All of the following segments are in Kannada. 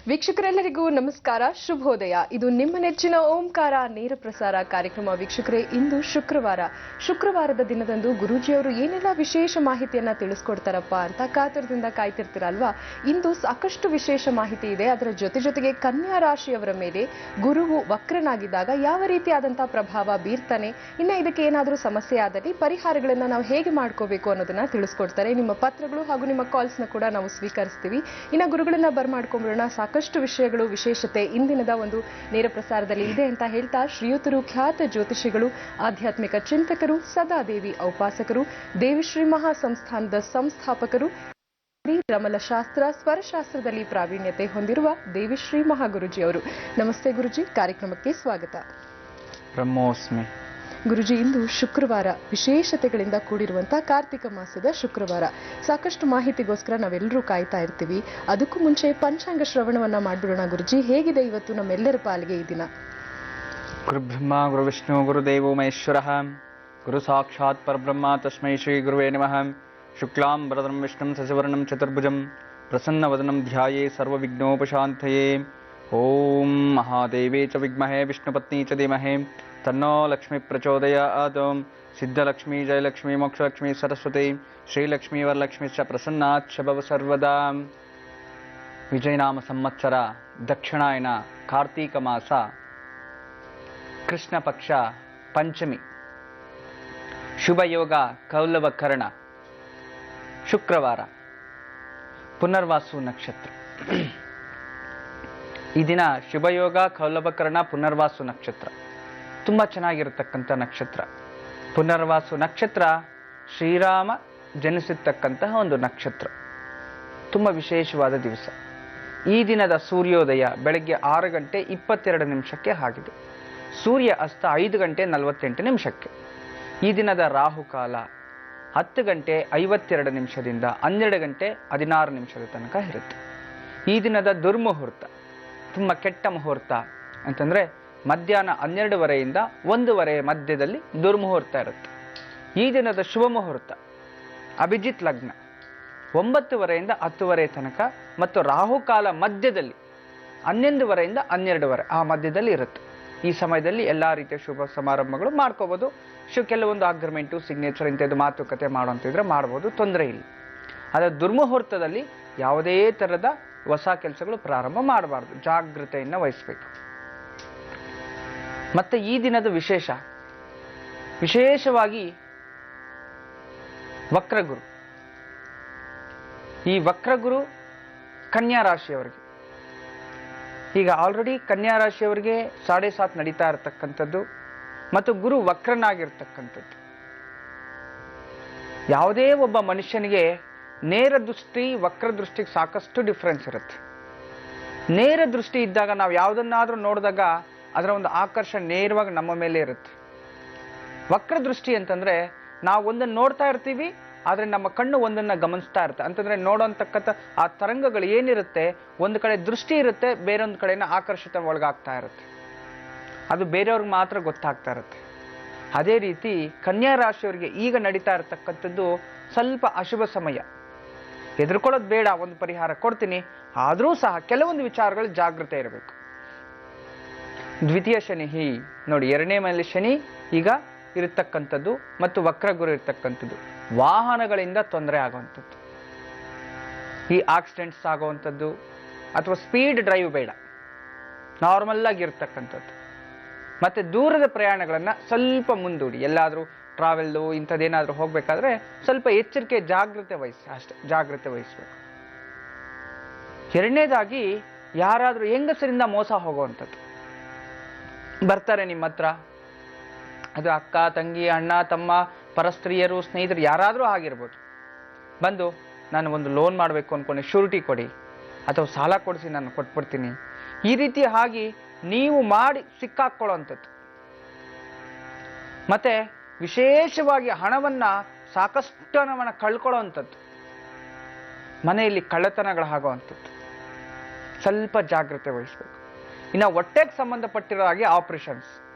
ವೀಕ್ಷಕರೆಲ್ಲರಿಗೂ ನಮಸ್ಕಾರ, ಶುಭೋದಯ. ಇದು ನಿಮ್ಮ ನೆಚ್ಚಿನ ಓಂಕಾರ ನೇರ ಪ್ರಸಾರ ಕಾರ್ಯಕ್ರಮ. ವೀಕ್ಷಕರೇ, ಇಂದು ಶುಕ್ರವಾರದ ದಿನದಂದು ಗುರೂಜಿಯವರು ಏನೆಲ್ಲ ವಿಶೇಷ ಮಾಹಿತಿಯನ್ನ ತಿಳಿಸ್ಕೊಡ್ತಾರಪ್ಪ ಅಂತ ಕಾತರದಿಂದ ಕಾಯ್ತಿರ್ತೀರಲ್ವಾ. ಇಂದು ಸಾಕಷ್ಟು ವಿಶೇಷ ಮಾಹಿತಿ ಇದೆ. ಅದರ ಜೊತೆಗೆ ಕನ್ಯಾ ರಾಶಿಯವರ ಮೇಲೆ ಗುರುವು ವಕ್ರನಾಗಿದ್ದಾಗ ಯಾವ ರೀತಿಯಾದಂತಹ ಪ್ರಭಾವ ಬೀರ್ತಾನೆ, ಇನ್ನ ಇದಕ್ಕೆ ಏನಾದರೂ ಸಮಸ್ಯೆ ಆದಲ್ಲಿ ಪರಿಹಾರಗಳನ್ನ ನಾವು ಹೇಗೆ ಮಾಡ್ಕೋಬೇಕು ಅನ್ನೋದನ್ನ ತಿಳಿಸ್ಕೊಡ್ತಾರೆ. ನಿಮ್ಮ ಪತ್ರಗಳು ಹಾಗೂ ನಿಮ್ಮ ಕಾಲ್ಸ್ ನ ಕೂಡ ನಾವು ಸ್ವೀಕರಿಸ್ತೀವಿ. ಇನ್ನ ಗುರುಗಳನ್ನ ಬರ್ಮಾಡ್ಕೊಂಡ್ಬಿಡೋಣ. ಸಾಕಷ್ಟು ವಿಷಯಗಳು, ವಿಶೇಷತೆ ಇಂದಿನದ ಒಂದು ನೇರ ಪ್ರಸಾರದಲ್ಲಿ ಇದೆ ಅಂತ ಹೇಳ್ತಾ, ಶ್ರೀಯುತರು ಖ್ಯಾತ ಜ್ಯೋತಿಷಿಗಳು, ಆಧ್ಯಾತ್ಮಿಕ ಚಿಂತಕರು, ಸದಾದೇವಿ ಔಪಾಸಕರು, ದೇವಿಶ್ರೀ ಮಹಾ ಸಂಸ್ಥಾನದ ಸಂಸ್ಥಾಪಕರು, ರಮಲಶಾಸ್ತ್ರ ಸ್ವರಶಾಸ್ತ್ರದಲ್ಲಿ ಪ್ರಾವೀಣ್ಯತೆ ಹೊಂದಿರುವ ದೇವಿಶ್ರೀ ಮಹಾಗುರುಜಿ ಅವರು. ನಮಸ್ತೆ ಗುರುಜಿ, ಕಾರ್ಯಕ್ರಮಕ್ಕೆ ಸ್ವಾಗತ. ಬ್ರಹ್ಮೋಸ್ಮಿ. ಗುರುಜಿ, ಇಂದು ಶುಕ್ರವಾರ, ವಿಶೇಷತೆಗಳಿಂದ ಕೂಡಿರುವಂತಹ ಕಾರ್ತಿಕ ಮಾಸದ ಶುಕ್ರವಾರ. ಸಾಕಷ್ಟು ಮಾಹಿತಿಗೋಸ್ಕರ ನಾವೆಲ್ಲರೂ ಕಾಯ್ತಾ ಇರ್ತೀವಿ. ಅದಕ್ಕೂ ಮುಂಚೆ ಪಂಚಾಂಗ ಶ್ರವಣವನ್ನ ಮಾಡ್ಬಿಡೋಣ ಗುರುಜಿ. ಹೇಗಿದೆ ಇವತ್ತು ನಮ್ಮೆಲ್ಲರ ಪಾಲಿಗೆ ಈ ದಿನ? ಗುರು ಬ್ರಹ್ಮ ಗುರು ವಿಷ್ಣು ಗುರುದೇವೋ ಮಹೇಶ್ವರ, ಗುರು ಸಾಕ್ಷಾತ್ ಪರಬ್ರಹ್ಮ ತಸ್ಮೈ ಶ್ರೀ ಗುರುವೇ ನಮಃ. ಶುಕ್ಲಾಂ ವರದಂ ವಿಷ್ಣುಂ ಶಶಿವರ್ಣಂ ಚತುರ್ಭುಜಂ ಪ್ರಸನ್ನವದನಂ ಧ್ಯಾಯೇ ಸರ್ವವಿಘ್ನೋಪಶಾಂತಯೇ. ಓಂ ಮಹಾದೇವೇ ಚ ವಿದ್ಮಹೇ ವಿಷ್ಣುಪತ್ನಿ ಚ ಧೀಮಹಿ ತನ್ನೋ ಲಕ್ಷ್ಮೀ ಪ್ರಚೋದಯಾತ್. ಸಿದ್ಧಲಕ್ಷ್ಮೀ ಜಯಲಕ್ಷ್ಮೀ ಮೋಕ್ಷಲಕ್ಷ್ಮೀ ಸರಸ್ವತಿ ಶ್ರೀಲಕ್ಷ್ಮೀ ವರಲಕ್ಷ್ಮೀ ಚ ಪ್ರಸನ್ನಾತ್ ಶಭವ ಸರ್ವದಾ. ವಿಜಯನಾಮ ಸಂವತ್ಸರ, ದಕ್ಷಿಣಾಯನ, ಕಾರ್ತೀಕ ಮಾಸ, ಕೃಷ್ಣ ಪಕ್ಷ, ಪಂಚಮಿ, ಶುಭಯೋಗ, ಕೌಲವಕರ್ಣ, ಶುಕ್ರವಾರ, ಪುನರ್ವಾಸು ನಕ್ಷತ್ರ. ಈ ದಿನ ಶುಭಯೋಗ, ಕೌಲವಕರ್ಣ, ಪುನರ್ವಾಸು ನಕ್ಷತ್ರ ತುಂಬ ಚೆನ್ನಾಗಿರತಕ್ಕಂಥ ನಕ್ಷತ್ರ. ಪುನರ್ವಾಸು ನಕ್ಷತ್ರ ಶ್ರೀರಾಮ ಜನಿಸಿರ್ತಕ್ಕಂತಹ ಒಂದು ನಕ್ಷತ್ರ. ತುಂಬ ವಿಶೇಷವಾದ ದಿವಸ. ಈ ದಿನದ ಸೂರ್ಯೋದಯ ಬೆಳಗ್ಗೆ 6 ಗಂಟೆ 22 ನಿಮಿಷಕ್ಕೆ ಆಗಿದೆ. ಸೂರ್ಯ ಅಸ್ತ 5 ಗಂಟೆ 48 ನಿಮಿಷಕ್ಕೆ. ಈ ದಿನದ ರಾಹುಕಾಲ 10 ಗಂಟೆ 52 ನಿಮಿಷದಿಂದ 12 ಗಂಟೆ 16 ನಿಮಿಷದ ತನಕ ಇರುತ್ತೆ. ಈ ದಿನದ ದುರ್ಮುಹೂರ್ತ, ತುಂಬ ಕೆಟ್ಟ ಮುಹೂರ್ತ ಅಂತಂದರೆ ಮಧ್ಯಾಹ್ನ 12:30ಯಿಂದ 1:30 ಮಧ್ಯದಲ್ಲಿ ದುರ್ಮುಹೂರ್ತ ಇರುತ್ತೆ. ಈ ದಿನದ ಶುಭ ಮುಹೂರ್ತ ಅಭಿಜಿತ್ ಲಗ್ನ 9:30ಯಿಂದ 10:30 ತನಕ, ಮತ್ತು ರಾಹುಕಾಲ ಮಧ್ಯದಲ್ಲಿ 11:30ಯಿಂದ 12:30 ಆ ಮಧ್ಯದಲ್ಲಿ ಇರುತ್ತೆ. ಈ ಸಮಯದಲ್ಲಿ ಎಲ್ಲ ರೀತಿಯ ಶುಭ ಸಮಾರಂಭಗಳು ಮಾಡ್ಕೋಬೋದು. ಕೆಲವೊಂದು ಅಗ್ರಿಮೆಂಟು, ಸಿಗ್ನೇಚರ್ ಇಂಥದ್ದು ಮಾತುಕತೆ ಮಾಡುವಂತಿದ್ರೆ ಮಾಡ್ಬೋದು, ತೊಂದರೆ ಇಲ್ಲ. ಅದರ ದುರ್ಮುಹೂರ್ತದಲ್ಲಿ ಯಾವುದೇ ಥರದ ಹೊಸ ಕೆಲಸಗಳು ಪ್ರಾರಂಭ ಮಾಡಬಾರ್ದು, ಜಾಗೃತೆಯನ್ನು ವಹಿಸಬೇಕು. ಮತ್ತೆ ಈ ದಿನದ ವಿಶೇಷವಾಗಿ ವಕ್ರಗುರು. ಈ ವಕ್ರಗುರು ಕನ್ಯಾ ರಾಶಿಯವರಿಗೆ, ಈಗ ಆಲ್ರೆಡಿ ಕನ್ಯಾ ರಾಶಿಯವರಿಗೆ 7.5 ನಡೀತಾ ಇರತಕ್ಕಂಥದ್ದು ಮತ್ತು ಗುರು ವಕ್ರನಾಗಿರ್ತಕ್ಕಂಥದ್ದು. ಯಾವುದೇ ಒಬ್ಬ ಮನುಷ್ಯನಿಗೆ ನೇರ ದೃಷ್ಟಿ, ವಕ್ರ ದೃಷ್ಟಿಗೆ ಸಾಕಷ್ಟು ಡಿಫ್ರೆನ್ಸ್ ಇರುತ್ತೆ. ನೇರ ದೃಷ್ಟಿ ಇದ್ದಾಗ ನಾವು ಯಾವುದನ್ನಾದ್ರೂ ನೋಡಿದಾಗ ಅದರ ಒಂದು ಆಕರ್ಷಣೆ ನೇರವಾಗಿ ನಮ್ಮ ಮೇಲೆ ಇರುತ್ತೆ. ವಕ್ರ ದೃಷ್ಟಿ ಅಂತಂದ್ರೆ ನಾವು ಒಂದನ್ನು ನೋಡ್ತಾ ಇರ್ತೀವಿ, ಆದರೆ ನಮ್ಮ ಕಣ್ಣು ಒಂದನ್ನು ಗಮನಿಸ್ತಾ ಇರುತ್ತೆ. ಅಂತಂದ್ರೆ ನೋಡೋಂತಕ್ಕಂಥ ಆ ತರಂಗಗಳು ಏನಿರುತ್ತೆ, ಒಂದು ಕಡೆ ದೃಷ್ಟಿ ಇರುತ್ತೆ, ಬೇರೊಂದು ಕಡೆನ ಆಕರ್ಷಿತ ಒಳಗಾಗ್ತಾ ಇರುತ್ತೆ. ಅದು ಬೇರೆಯವ್ರಿಗೆ ಮಾತ್ರ ಗೊತ್ತಾಗ್ತಾ ಇರುತ್ತೆ. ಅದೇ ರೀತಿ ಕನ್ಯಾ ರಾಶಿಯವರಿಗೆ ಈಗ ನಡೀತಾ ಇರತಕ್ಕಂಥದ್ದು ಸ್ವಲ್ಪ ಅಶುಭ ಸಮಯ. ಹೆದರ್ಕೊಳ್ಳೋದು ಬೇಡ, ಒಂದು ಪರಿಹಾರ ಕೊಡ್ತೀನಿ. ಆದರೂ ಸಹ ಕೆಲವೊಂದು ವಿಚಾರಗಳು ಜಾಗೃತೆ ಇರಬೇಕು. ದ್ವಿತೀಯ ಶನಿ ನೋಡಿ, 2ನೇ ಮನೆಯಲ್ಲಿ ಶನಿ ಈಗ ಇರತಕ್ಕಂಥದ್ದು ಮತ್ತು ವಕ್ರಗುರು ಇರತಕ್ಕಂಥದ್ದು. ವಾಹನಗಳಿಂದ ತೊಂದರೆ ಆಗುವಂಥದ್ದು, ಈ ಆಕ್ಸಿಡೆಂಟ್ಸ್ ಆಗುವಂಥದ್ದು, ಅಥವಾ ಸ್ಪೀಡ್ ಡ್ರೈವ್ ಬೇಡ, ನಾರ್ಮಲ್ ಆಗಿರ್ತಕ್ಕಂಥದ್ದು. ಮತ್ತೆ ದೂರದ ಪ್ರಯಾಣಗಳನ್ನು ಸ್ವಲ್ಪ ಮುಂದೂಡಿ. ಎಲ್ಲಾದರೂ ಟ್ರಾವೆಲ್ಲು ಇಂಥದ್ದೇನಾದರೂ ಹೋಗ್ಬೇಕಾದ್ರೆ ಸ್ವಲ್ಪ ಎಚ್ಚರಿಕೆ, ಜಾಗೃತೆ ವಹಿಸಬೇಕು. 2ನೇದಾಗಿ ಯಾರಾದರೂ ಹೆಂಗಸರಿಂದ ಮೋಸ ಹೋಗುವಂಥದ್ದು ಬರ್ತಾರೆ ನಿಮ್ಮ ಹತ್ರ. ಅದು ಅಕ್ಕ, ತಂಗಿ, ಅಣ್ಣ, ತಮ್ಮ, ಪರಸ್ತ್ರೀಯರು, ಸ್ನೇಹಿತರು ಯಾರಾದರೂ ಆಗಿರ್ಬೋದು. ಬಂದು ನಾನು ಒಂದು ಲೋನ್ ಮಾಡಬೇಕು ಅಂದ್ಕೊಂಡೆ, ಶ್ಯೂರಿಟಿ ಕೊಡಿ, ಅಥವಾ ಸಾಲ ಕೊಡಿಸಿ ನಾನು ಕೊಟ್ಬಿಡ್ತೀನಿ, ಈ ರೀತಿ ಆಗಿ ನೀವು ಮಾಡಿ ಸಿಕ್ಕಾಕೊಳ್ಳುವಂಥದ್ದು. ಮತ್ತೆ ವಿಶೇಷವಾಗಿ ಸಾಕಷ್ಟು ಹಣವನ್ನು ಕಳ್ಕೊಳ್ಳೋವಂಥದ್ದು, ಮನೆಯಲ್ಲಿ ಕಳ್ಳತನಗಳಾಗುವಂಥದ್ದು. ಸ್ವಲ್ಪ ಜಾಗ್ರತೆ ವಹಿಸಬೇಕು. ಇನ್ನು ಹೊಟ್ಟೆಗೆ ಸಂಬಂಧಪಟ್ಟಿರೋ ಹಾಗೆ ಆಪರೇಷನ್ಸ್,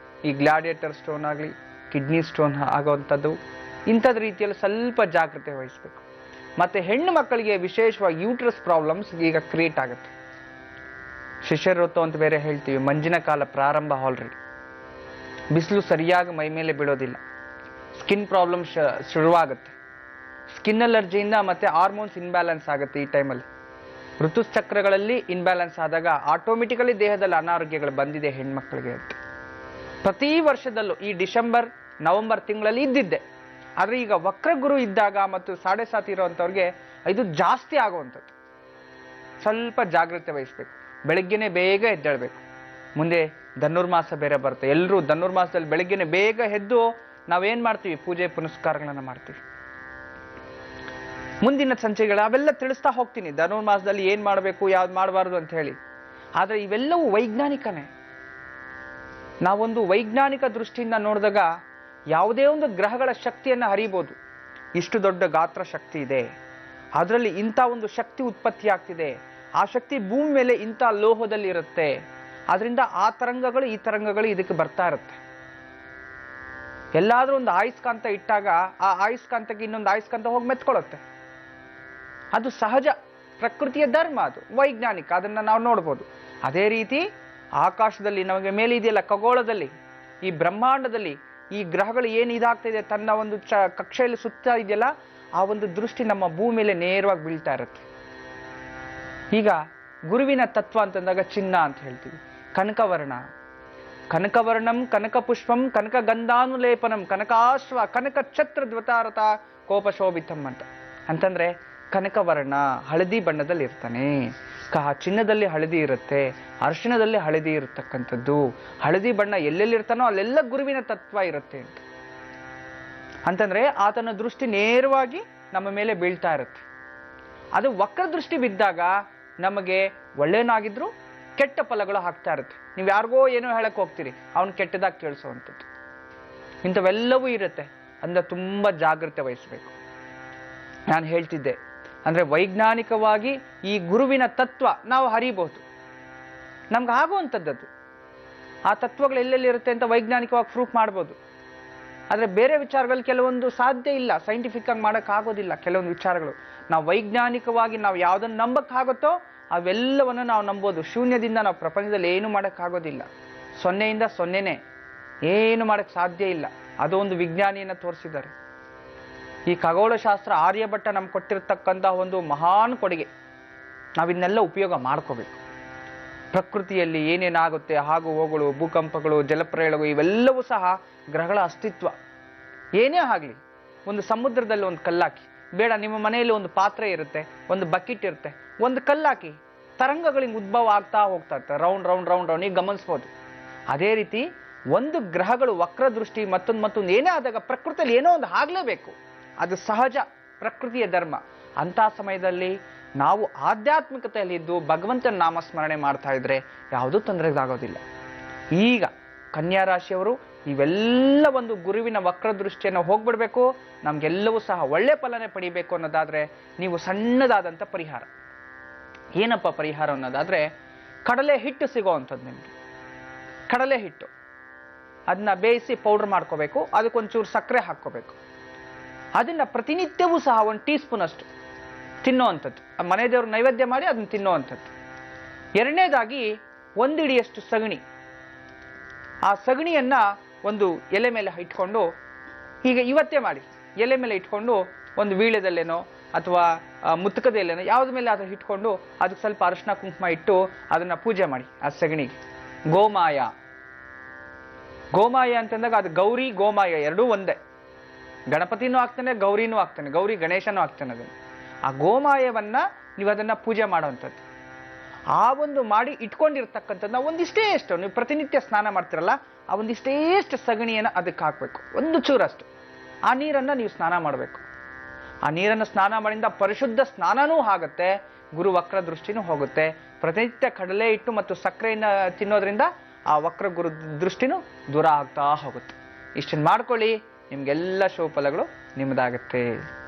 ಈ ಗ್ಲಾಡಿಯೇಟರ್ ಸ್ಟೋನ್ ಆಗಲಿ, ಕಿಡ್ನಿ ಸ್ಟೋನ್ ಆಗುವಂಥದ್ದು, ಇಂಥದ್ದು ರೀತಿಯಲ್ಲಿ ಸ್ವಲ್ಪ ಜಾಗ್ರತೆ ವಹಿಸಬೇಕು. ಮತ್ತು ಹೆಣ್ಣು ಮಕ್ಕಳಿಗೆ ವಿಶೇಷವಾಗಿ ಯೂಟ್ರಸ್ ಪ್ರಾಬ್ಲಮ್ಸ್ ಈಗ ಕ್ರಿಯೇಟ್ ಆಗುತ್ತೆ. ಶಿಶಿರ ಋತು ಅಂತ ಬೇರೆ ಹೇಳ್ತೀವಿ. ಮಂಜಿನ ಕಾಲ ಪ್ರಾರಂಭ ಆಲ್ರೆಡಿ. ಬಿಸಿಲು ಸರಿಯಾಗಿ ಮೈ ಮೇಲೆ ಬೀಳೋದಿಲ್ಲ. ಸ್ಕಿನ್ ಪ್ರಾಬ್ಲಮ್ ಶುರುವಾಗುತ್ತೆ. ಸ್ಕಿನ್ ಅಲರ್ಜಿಯಿಂದ ಮತ್ತೆ ಹಾರ್ಮೋನ್ಸ್ ಇನ್ಬ್ಯಾಲೆನ್ಸ್ ಆಗುತ್ತೆ ಈ ಟೈಮಲ್ಲಿ. ಋತುಚಕ್ರಗಳಲ್ಲಿ ಇನ್ಬ್ಯಾಲೆನ್ಸ್ ಆದಾಗ ಆಟೋಮೆಟಿಕಲಿ ದೇಹದಲ್ಲಿ ಅನಾರೋಗ್ಯಗಳು ಬಂದಿದೆ ಹೆಣ್ಮಕ್ಳಿಗೆ ಅಂತ. ಪ್ರತಿ ವರ್ಷದಲ್ಲೂ ಈ ಡಿಸೆಂಬರ್ ನವೆಂಬರ್ ತಿಂಗಳಲ್ಲಿ ಇದ್ದಿದ್ದೆ. ಆದರೆ ಈಗ ವಕ್ರಗುರು ಇದ್ದಾಗ ಮತ್ತು 7.5 ಇರೋವಂಥವ್ರಿಗೆ ಇದು ಜಾಸ್ತಿ ಆಗುವಂಥದ್ದು. ಸ್ವಲ್ಪ ಜಾಗ್ರತೆ ವಹಿಸ್ಬೇಕು. ಬೆಳಗ್ಗೆನೆ ಬೇಗ ಎದ್ದೇಳಬೇಕು. ಮುಂದೆ ಧನುರ್ಮಾಸ ಬೇರೆ ಬರುತ್ತೆ. ಎಲ್ಲರೂ ಧನುರ್ಮಾಸದಲ್ಲಿ ಬೆಳಗ್ಗೆನೆ ಬೇಗ ಎದ್ದು ನಾವೇನ್ ಮಾಡ್ತೀವಿ? ಪೂಜೆ ಪುನಸ್ಕಾರಗಳನ್ನ ಮಾಡ್ತೀವಿ. ಮುಂದಿನ ಸಂಚಿಕೆಗಳು ಅವೆಲ್ಲ ತಿಳಿಸ್ತಾ ಹೋಗ್ತೀನಿ, ಧನುರ್ಮಾಸದಲ್ಲಿ ಏನ್ ಮಾಡಬೇಕು, ಯಾವ್ದು ಮಾಡಬಾರ್ದು ಅಂತ ಹೇಳಿ. ಆದ್ರೆ ಇವೆಲ್ಲವೂ ವೈಜ್ಞಾನಿಕನೇ. ನಾವೊಂದು ವೈಜ್ಞಾನಿಕ ದೃಷ್ಟಿಯಿಂದ ನೋಡಿದಾಗ ಯಾವುದೇ ಒಂದು ಗ್ರಹಗಳ ಶಕ್ತಿಯನ್ನು ಹರಿಬಹುದು. ಇಷ್ಟು ದೊಡ್ಡ ಗಾತ್ರ ಶಕ್ತಿ ಇದೆ, ಅದರಲ್ಲಿ ಇಂಥ ಒಂದು ಶಕ್ತಿ ಉತ್ಪತ್ತಿ ಆಗ್ತಿದೆ, ಆ ಶಕ್ತಿ ಭೂಮಿ ಮೇಲೆ ಇಂಥ ಲೋಹದಲ್ಲಿ ಇರುತ್ತೆ, ಅದರಿಂದ ಆ ತರಂಗಗಳು ಈ ತರಂಗಗಳು ಇದಕ್ಕೆ ಬರ್ತಾ ಇರುತ್ತೆ. ಎಲ್ಲಾದ್ರೂ ಒಂದು ಆಯಸ್ಕಾಂತ ಇಟ್ಟಾಗ ಆ ಆಯಸ್ಕಾಂತಕ್ಕೆ ಇನ್ನೊಂದು ಆಯಸ್ಕಾಂತ ಹೋಗಿ ಮೆತ್ಕೊಳ್ಳುತ್ತೆ. ಅದು ಸಹಜ, ಪ್ರಕೃತಿಯ ಧರ್ಮ, ಅದು ವೈಜ್ಞಾನಿಕ, ಅದನ್ನ ನಾವು ನೋಡ್ಬೋದು. ಅದೇ ರೀತಿ ಆಕಾಶದಲ್ಲಿ ನಮಗೆ ಮೇಲೆ ಇದೆಯಲ್ಲ, ಖಗೋಳದಲ್ಲಿ, ಈ ಬ್ರಹ್ಮಾಂಡದಲ್ಲಿ ಈ ಗ್ರಹಗಳು ಏನು ಇದಾಗ್ತಿದೆ ತನ್ನ ಒಂದು ಕಕ್ಷೆಯಲ್ಲಿ ಸುತ್ತಾ ಇದೆಯಲ್ಲ, ಆ ಒಂದು ದೃಷ್ಟಿ ನಮ್ಮ ಭೂಮಿ ಮೇಲೆ ನೇರವಾಗಿ ಬೀಳ್ತಾ ಇರುತ್ತೆ. ಈಗ ಗುರುವಿನ ತತ್ವ ಅಂತಂದಾಗ ಚಿನ್ನ ಅಂತ ಹೇಳ್ತೀವಿ. ಕನಕವರ್ಣ, ಕನಕವರ್ಣಂ ಕನಕ ಪುಷ್ಪಂ ಕನಕ ಗಂಧಾನುಲೇಪನಂ ಕನಕಾಶ್ವ ಕನಕ ಛತ್ರ ದ್ವತಾರತ ಕೋಪಶೋಭಿತಂ ಅಂತಂದ್ರೆ ಕನಕವರ್ಣ ಹಳದಿ ಬಣ್ಣದಲ್ಲಿ ಇರ್ತಾನೆ. ಚಿನ್ನದಲ್ಲಿ ಹಳದಿ ಇರುತ್ತೆ, ಅರಿಶಿಣದಲ್ಲಿ ಹಳದಿ ಇರತಕ್ಕಂಥದ್ದು. ಹಳದಿ ಬಣ್ಣ ಎಲ್ಲೆಲ್ಲಿ ಇರ್ತಾನೋ ಅಲ್ಲೆಲ್ಲ ಗುರುವಿನ ತತ್ವ ಇರುತ್ತೆ ಅಂತಂದ್ರೆ ಆತನ ದೃಷ್ಟಿ ನೇರವಾಗಿ ನಮ್ಮ ಮೇಲೆ ಬೀಳ್ತಾ ಇರುತ್ತೆ. ಅದು ವಕ್ರ ದೃಷ್ಟಿ ಬಿದ್ದಾಗ ನಮಗೆ ಒಳ್ಳೆಯನಾಗಿದ್ರು ಕೆಟ್ಟ ಫಲಗಳು ಆಗ್ತಾ ಇರುತ್ತೆ. ನೀವು ಯಾರಿಗೋ ಏನೋ ಹೇಳಕ್ ಹೋಗ್ತೀರಿ, ಅವನು ಕೆಟ್ಟದಾಗಿ ಕೇಳಿಸುವಂಥದ್ದು, ಇಂಥವೆಲ್ಲವೂ ಇರುತ್ತೆ. ಅಂದ್ರೆ ತುಂಬಾ ಜಾಗ್ರತೆ ವಹಿಸ್ಬೇಕು. ನಾನು ಹೇಳ್ತಿದ್ದೆ ಅಂದ್ರೆ ವೈಜ್ಞಾನಿಕವಾಗಿ ಈ ಗುರುವಿನ ತತ್ವ ನಾವು ಹರಿಬಹುದು, ನಮ್ಗೆ ಆಗುವಂಥದ್ದು. ಆ ತತ್ವಗಳು ಎಲ್ಲೆಲ್ಲಿ ಇರುತ್ತೆ ಅಂತ ವೈಜ್ಞಾನಿಕವಾಗಿ ಪ್ರೂಫ್ ಮಾಡ್ಬೋದು. ಆದ್ರೆ ಬೇರೆ ವಿಚಾರಗಳು ಕೆಲವೊಂದು ಸಾಧ್ಯ ಇಲ್ಲ, ಸೈಂಟಿಫಿಕ್ ಆಗಿ ಮಾಡಕ್ ಆಗೋದಿಲ್ಲ. ಕೆಲವೊಂದು ವಿಚಾರಗಳು ನಾವು ವೈಜ್ಞಾನಿಕವಾಗಿ ನಾವು ಯಾವ್ದನ್ನ ನಂಬಕ್ಕಾಗುತ್ತೋ ಅವೆಲ್ಲವನ್ನು ನಾವು ನಂಬೋದು. ಶೂನ್ಯದಿಂದ ನಾವು ಪ್ರಪಂಚದಲ್ಲಿ ಏನು ಮಾಡಕ್ ಆಗೋದಿಲ್ಲ. ಸೊನ್ನೆಯಿಂದ ಸೊನ್ನೆನೆ, ಏನು ಮಾಡಕ್ ಸಾಧ್ಯ ಇಲ್ಲ. ಅದು ಒಂದು ವಿಜ್ಞಾನಿಯನ್ನ ತೋರಿಸಿದ್ದಾರೆ. ಈ ಖಗೋಳಶಾಸ್ತ್ರ ಆರ್ಯಭಟ್ಟ ನಮ್ಗೆ ಕೊಟ್ಟಿರ್ತಕ್ಕಂತಹ ಒಂದು ಮಹಾನ್ ಕೊಡುಗೆ. ನಾವಿನ್ನೆಲ್ಲ ಉಪಯೋಗ ಮಾಡ್ಕೋಬೇಕು. ಪ್ರಕೃತಿಯಲ್ಲಿ ಏನೇನಾಗುತ್ತೆ, ಆಗು ಹೋಗಳು, ಭೂಕಂಪಗಳು, ಜಲಪ್ರಳಯಗಳು, ಇವೆಲ್ಲವೂ ಸಹ ಗ್ರಹಗಳ ಅಸ್ತಿತ್ವ. ಏನೇ ಆಗಲಿ, ಒಂದು ಸಮುದ್ರದಲ್ಲಿ ಒಂದು ಕಲ್ಲಾಕಿ, ಬೇಡ ನಿಮ್ಮ ಮನೆಯಲ್ಲಿ ಒಂದು ಪಾತ್ರೆ ಇರುತ್ತೆ, ಒಂದು ಬಕೆಟ್ ಇರುತ್ತೆ, ಒಂದು ಕಲ್ಲಾಕಿ, ತರಂಗಗಳಿಗೆ ಉದ್ಭವ ಆಗ್ತಾ ಹೋಗ್ತಾ ಇರ್ತಾರೆ. ರೌಂಡ್ ರೌಂಡ್ ರೌಂಡ್ ರೌಂಡ್ ಈಗ ಗಮನಿಸ್ಬೋದು. ಅದೇ ರೀತಿ ಒಂದು ಗ್ರಹಗಳು ವಕ್ರ ದೃಷ್ಟಿ ಮತ್ತೊಂದು ಏನೇ ಆದಾಗ ಪ್ರಕೃತಿಯಲ್ಲಿ ಏನೋ ಒಂದು ಆಗ್ಲೇಬೇಕು. ಅದು ಸಹಜ, ಪ್ರಕೃತಿಯ ಧರ್ಮ. ಅಂತ ಸಮಯದಲ್ಲಿ ನಾವು ಆಧ್ಯಾತ್ಮಿಕತೆಯಲ್ಲಿ ಇದ್ದು ಭಗವಂತನ ನಾಮಸ್ಮರಣೆ ಮಾಡ್ತಾ ಇದ್ರೆ ಯಾವುದೂ ತೊಂದರೆಗಾಗೋದಿಲ್ಲ. ಈಗ ಕನ್ಯಾ ರಾಶಿಯವರು ಇವೆಲ್ಲ ಒಂದು ಗುರುವಿನ ವಕ್ರ ದೃಷ್ಟಿಯನ್ನು ಹೋಗ್ಬಿಡ್ಬೇಕು, ನಮ್ಗೆಲ್ಲವೂ ಸಹ ಒಳ್ಳೆ ಫಲನೆ ಪಡಿಬೇಕು ಅನ್ನೋದಾದ್ರೆ ನೀವು ಸಣ್ಣದಾದಂಥ ಪರಿಹಾರ. ಏನಪ್ಪ ಪರಿಹಾರ ಅನ್ನೋದಾದ್ರೆ, ಕಡಲೆ ಹಿಟ್ಟು ಸಿಗೋವಂಥದ್ದು ನಿಮಗೆ. ಕಡಲೆ ಹಿಟ್ಟು ಅದನ್ನ ಬೇಯಿಸಿ ಪೌಡರ್ ಮಾಡ್ಕೋಬೇಕು, ಅದಕ್ಕೊಂಚೂರು ಸಕ್ಕರೆ ಹಾಕ್ಕೋಬೇಕು. ಅದನ್ನ ಪ್ರತಿನಿತ್ಯವೂ ಸಹ 1 ಟೀ ಸ್ಪೂನ್ ಅಷ್ಟು ತಿನ್ನೋವಂಥದ್ದು. ಮನೆ ದೇವ್ರ ನೈವೇದ್ಯ ಮಾಡಿ ಅದನ್ನ ತಿನ್ನೋವಂಥದ್ದು. ಎರಡನೇದಾಗಿ 1 ಹಿಡಿಯಷ್ಟು ಸಗಣಿ. ಆ ಸಗಣಿಯನ್ನ ಒಂದು ಎಲೆ ಮೇಲೆ ಇಟ್ಕೊಂಡು, ಈಗ ಇವತ್ತೇ ಮಾಡಿ, ಎಲೆ ಮೇಲೆ ಇಟ್ಕೊಂಡು ಒಂದು ವೀಳ್ಯದಲ್ಲೇನೋ ಅಥವಾ ಮುತ್ತಕದಲ್ಲೇನೋ ಯಾವ್ದ ಮೇಲೆ ಅದನ್ನ ಇಟ್ಕೊಂಡು ಅದಕ್ಕೆ ಸ್ವಲ್ಪ ಅರಿಶಿನ ಕುಂಕುಮ ಇಟ್ಟು ಅದನ್ನ ಪೂಜೆ ಮಾಡಿ. ಆ ಸಗಣಿಗೆ ಗೋಮಾಯ. ಗೋಮಾಯ ಅಂತಂದಾಗ ಅದು ಗೌರಿ ಗೋಮಾಯ ಎರಡೂ ಒಂದೇ. ಗಣಪತಿನೂ ಆಗ್ತಾನೆ, ಗೌರಿನೂ ಆಗ್ತಾನೆ, ಗೌರಿ ಗಣೇಶನೂ ಆಗ್ತಾನೆ. ಅದನ್ನು ಆ ಗೋಮಾಯವನ್ನ ನೀವು ಅದನ್ನ ಪೂಜೆ ಮಾಡುವಂಥದ್ದು. ಆ ಒಂದು ಮಾಡಿ ಇಟ್ಕೊಂಡಿರ್ತಕ್ಕಂಥದ್ದು ನಾವು ಒಂದಿಷ್ಟೇ ಎಷ್ಟು, ನೀವು ಪ್ರತಿನಿತ್ಯ ಸ್ನಾನ ಮಾಡ್ತಿರಲ್ಲ, ಆ ಒಂದಿಷ್ಟೇಷ್ಟು ಸಗಣಿಯನ್ನ ಅದಕ್ಕೆ ಹಾಕ್ಬೇಕು, ಒಂದು ಚೂರಷ್ಟು. ಆ ನೀರನ್ನ ನೀವು ಸ್ನಾನ ಮಾಡಬೇಕು. ಆ ನೀರನ್ನು ಸ್ನಾನ ಮಾಡಿಂದ ಪರಿಶುದ್ಧ ಸ್ನಾನನೂ ಆಗುತ್ತೆ, ಗುರು ವಕ್ರ ದೃಷ್ಟಿನೂ ಹೋಗುತ್ತೆ. ಪ್ರತಿನಿತ್ಯ ಕಡಲೆ ಹಿಟ್ಟು ಮತ್ತು ಸಕ್ಕರೆಯನ್ನ ತಿನ್ನೋದ್ರಿಂದ ಆ ವಕ್ರ ಗುರು ದೃಷ್ಟಿನೂ ದೂರ ಆಗ್ತಾ ಹೋಗುತ್ತೆ. ಇಷ್ಟನ್ನು ಮಾಡ್ಕೊಳ್ಳಿ, ನಿಮ್ಗೆಲ್ಲ ಶುಭ ಫಲಗಳು ನಿಮ್ಮದಾಗತ್ತೆ.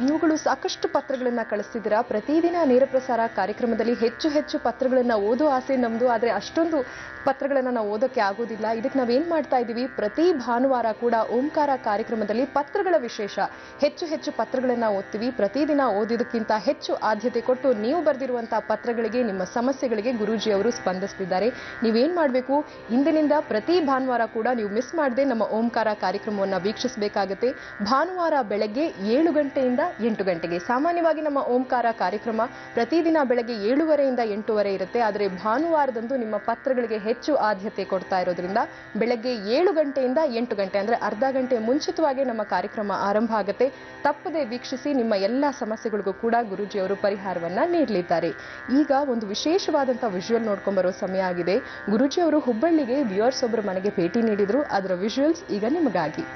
ನೀವುಗಳು ಸಾಕಷ್ಟು ಪತ್ರಗಳನ್ನ ಕಳಿಸ್ತಿದ್ದೀರಾ. ಪ್ರತಿದಿನ ನೇರ ಪ್ರಸಾರ ಕಾರ್ಯಕ್ರಮದಲ್ಲಿ ಹೆಚ್ಚು ಹೆಚ್ಚು ಪತ್ರಗಳನ್ನ ಓದೋ ಆಸೆ ನಮ್ದು. ಆದ್ರೆ ಅಷ್ಟೊಂದು ಪತ್ರಗಳನ್ನ ನಾವು ಓದೋಕೆ ಆಗೋದಿಲ್ಲ. ಇದಕ್ಕೆ ನಾವೇನ್ ಮಾಡ್ತಾ ಇದೀವಿ, ಪ್ರತಿ ಭಾನುವಾರ ಕೂಡ ಓಂಕಾರ ಕಾರ್ಯಕ್ರಮದಲ್ಲಿ ಪತ್ರಗಳ ವಿಶೇಷ, ಹೆಚ್ಚು ಹೆಚ್ಚು ಪತ್ರಗಳನ್ನ ಓದ್ತೀವಿ. ಪ್ರತಿದಿನ ಓದಿದಕ್ಕಿಂತ ಹೆಚ್ಚು ಆದ್ಯತೆ ಕೊಟ್ಟು ನೀವು ಬರೆದಿರುವಂತಹ ಪತ್ರಗಳಿಗೆ, ನಿಮ್ಮ ಸಮಸ್ಯೆಗಳಿಗೆ ಗುರೂಜಿ ಅವರು ಸ್ಪಂದಿಸ್ತಿದ್ದಾರೆ. ನೀವೇನ್ ಮಾಡಬೇಕು, ಇಂದಿನಿಂದ ಪ್ರತಿ ಭಾನುವಾರ ಕೂಡ ನೀವು ಮಿಸ್ ಮಾಡದೆ ನಮ್ಮ ಓಂಕಾರ ಕಾರ್ಯಕ್ರಮವನ್ನ ವೀಕ್ಷಿಸಬೇಕಾಗುತ್ತೆ. ಭಾನುವಾರ ಬೆಳಗ್ಗೆ 7 ಗಂಟೆಯಿಂದ 8 ಗಂಟೆಗೆ. ಸಾಮಾನ್ಯವಾಗಿ ನಮ್ಮ ಓಂಕಾರ ಕಾರ್ಯಕ್ರಮ ಪ್ರತಿದಿನ ಬೆಳಗ್ಗೆ 7:30 8:30 ಇರುತ್ತೆ. ಆದರೆ ಭಾನುವಾರದಂದು ನಿಮ್ಮ ಪತ್ರಗಳಿಗೆ ಹೆಚ್ಚು ಆದ್ಯತೆ ಕೊಡ್ತಾ ಇರೋದ್ರಿಂದ ಬೆಳಗ್ಗೆ 7 ಗಂಟೆಯಿಂದ 8 ಗಂಟೆ ಅಂದ್ರೆ ಅರ್ಧ ಗಂಟೆ ಮುಂಚಿತವಾಗಿ ನಮ್ಮ ಕಾರ್ಯಕ್ರಮ ಆರಂಭ ಆಗುತ್ತೆ. ತಪ್ಪದೆ ವೀಕ್ಷಿಸಿ. ನಿಮ್ಮ ಎಲ್ಲಾ ಸಮಸ್ಯೆಗಳಿಗೂ ಕೂಡ ಗುರೂಜಿ ಅವರು ಪರಿಹಾರವನ್ನ ನೀಡಲಿದ್ದಾರೆ. ಈಗ ಒಂದು ವಿಶೇಷವಾದಂತಹ ವಿಜುವಲ್ ನೋಡ್ಕೊಂಡ್ ಬರೋ ಸಮಯ ಆಗಿದೆ. ಗುರೂಜಿ ಅವರು ಹುಬ್ಬಳ್ಳಿಗೆ ವ್ಯೂವರ್ಸ್ ಒಬ್ಬರ ಮನೆಗೆ ಭೇಟಿ ನೀಡಿದ್ರು. ಅದರ ವಿಜುವಲ್ಸ್ ಈಗ ನಿಮಗಾಗಿ.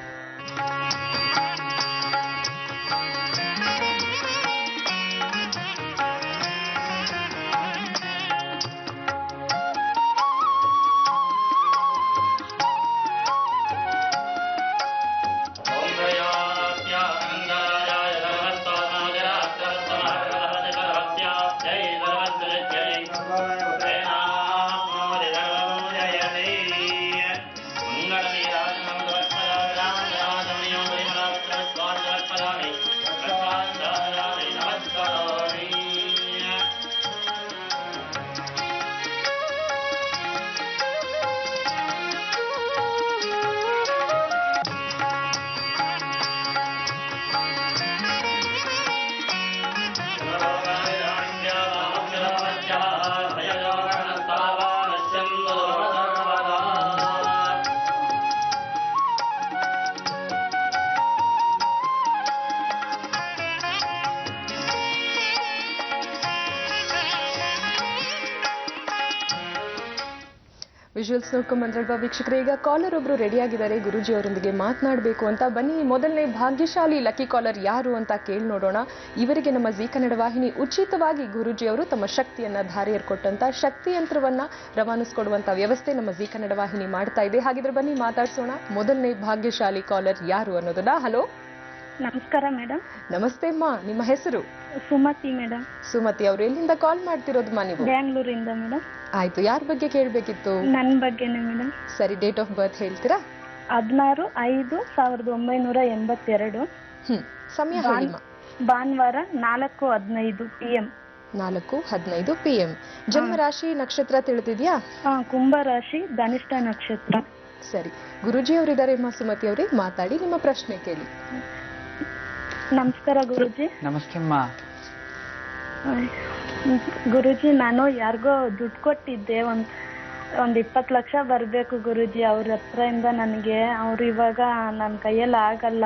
ವಿಜುವಲ್ಸ್ ನೋಡ್ಕೊಂಡ್ ಬಂದ್ರಲ್ವಾ ವೀಕ್ಷಕರೇ. ಈಗ ಕಾಲರ್ ಒಬ್ರು ರೆಡಿ ಆಗಿದ್ದಾರೆ ಗುರೂಜಿ ಅವರೊಂದಿಗೆ ಮಾತನಾಡಬೇಕು ಅಂತ. ಬನ್ನಿ, ಮೊದಲನೇ ಭಾಗ್ಯಶಾಲಿ ಲಕ್ಕಿ ಕಾಲರ್ ಯಾರು ಅಂತ ಕೇಳಿ ನೋಡೋಣ. ಇವರಿಗೆ ನಮ್ಮ ಜೀ ಕನ್ನಡ ವಾಹಿನಿ ಉಚಿತವಾಗಿ ಗುರೂಜಿ ಅವರು ತಮ್ಮ ಶಕ್ತಿಯನ್ನ ಧಾರೆ ಏರ್ಕೊಟ್ಟಂತ ಶಕ್ತಿ ಯಂತ್ರವನ್ನ ರವಾನಿಸ್ಕೊಡುವಂತ ವ್ಯವಸ್ಥೆ ನಮ್ಮ ಜೀ ಕನ್ನಡ ವಾಹಿನಿ ಮಾಡ್ತಾ ಇದೆ. ಹಾಗಿದ್ರೆ ಬನ್ನಿ ಮಾತಾಡ್ಸೋಣ. ಮೊದಲನೇ ಭಾಗ್ಯಶಾಲಿ ಕಾಲರ್ ಯಾರು ಅನ್ನೋದನ್ನ. ಹಲೋ, ನಮಸ್ಕಾರ ಮೇಡಮ್. ನಮಸ್ತೆ ಅಮ್ಮ, ನಿಮ್ಮ ಹೆಸರು? ಸುಮತಿ ಮೇಡಮ್. ಸುಮತಿ ಅವರು ಎಲ್ಲಿಂದ ಕಾಲ್ ಮಾಡ್ತಿರೋದಮ್ಮ ನೀವು? ಬ್ಯಾಂಗ್ಳೂರಿಂದ ಮೇಡಮ್. ಆಯ್ತು, ಯಾರ ಬಗ್ಗೆ ಕೇಳಬೇಕಿತ್ತು? ನನ್ನ ಬಗ್ಗೆನೇ ಮೇಡಮ್. ಸರಿ, ಡೇಟ್ ಆಫ್ ಬರ್ತ್ ಹೇಳ್ತೀರಾ? 16/5/1982. ಸಮಯ ಹೇಳಿಮ್ಮ. ಭಾನುವಾರ 4:15 PM. 4:15 PM. ಜನ್ಮ ರಾಶಿ ನಕ್ಷತ್ರ ತಿಳಿದಿದ್ಯಾ? ಕುಂಭ ರಾಶಿ, ಧನಿಷ್ಠ ನಕ್ಷತ್ರ. ಸರಿ, ಗುರೂಜಿ ಅವರಿದ್ದಾರೆ ಸುಮತಿ ಅವರೇ, ಮಾತಾಡಿ, ನಿಮ್ಮ ಪ್ರಶ್ನೆ ಕೇಳಿ. ನಮಸ್ಕಾರ ಗುರೂಜಿ. ನಮಸ್ತೆ ಅಮ್ಮ. ಗುರೂಜಿ, ನಾನು ಯಾರಿಗೋ ದುಡ್ಡು ಕೊಟ್ಟಿದ್ದೆ. ಒಂದ್ 20 ಲಕ್ಷ ಬರ್ಬೇಕು ಗುರೂಜಿ ಅವ್ರ ಹತ್ರದಿಂದ ನನಗೆ. ಅವ್ರು ಇವಾಗ ನನ್ನ ಕೈಯಲ್ಲಿ ಆಗಲ್ಲ,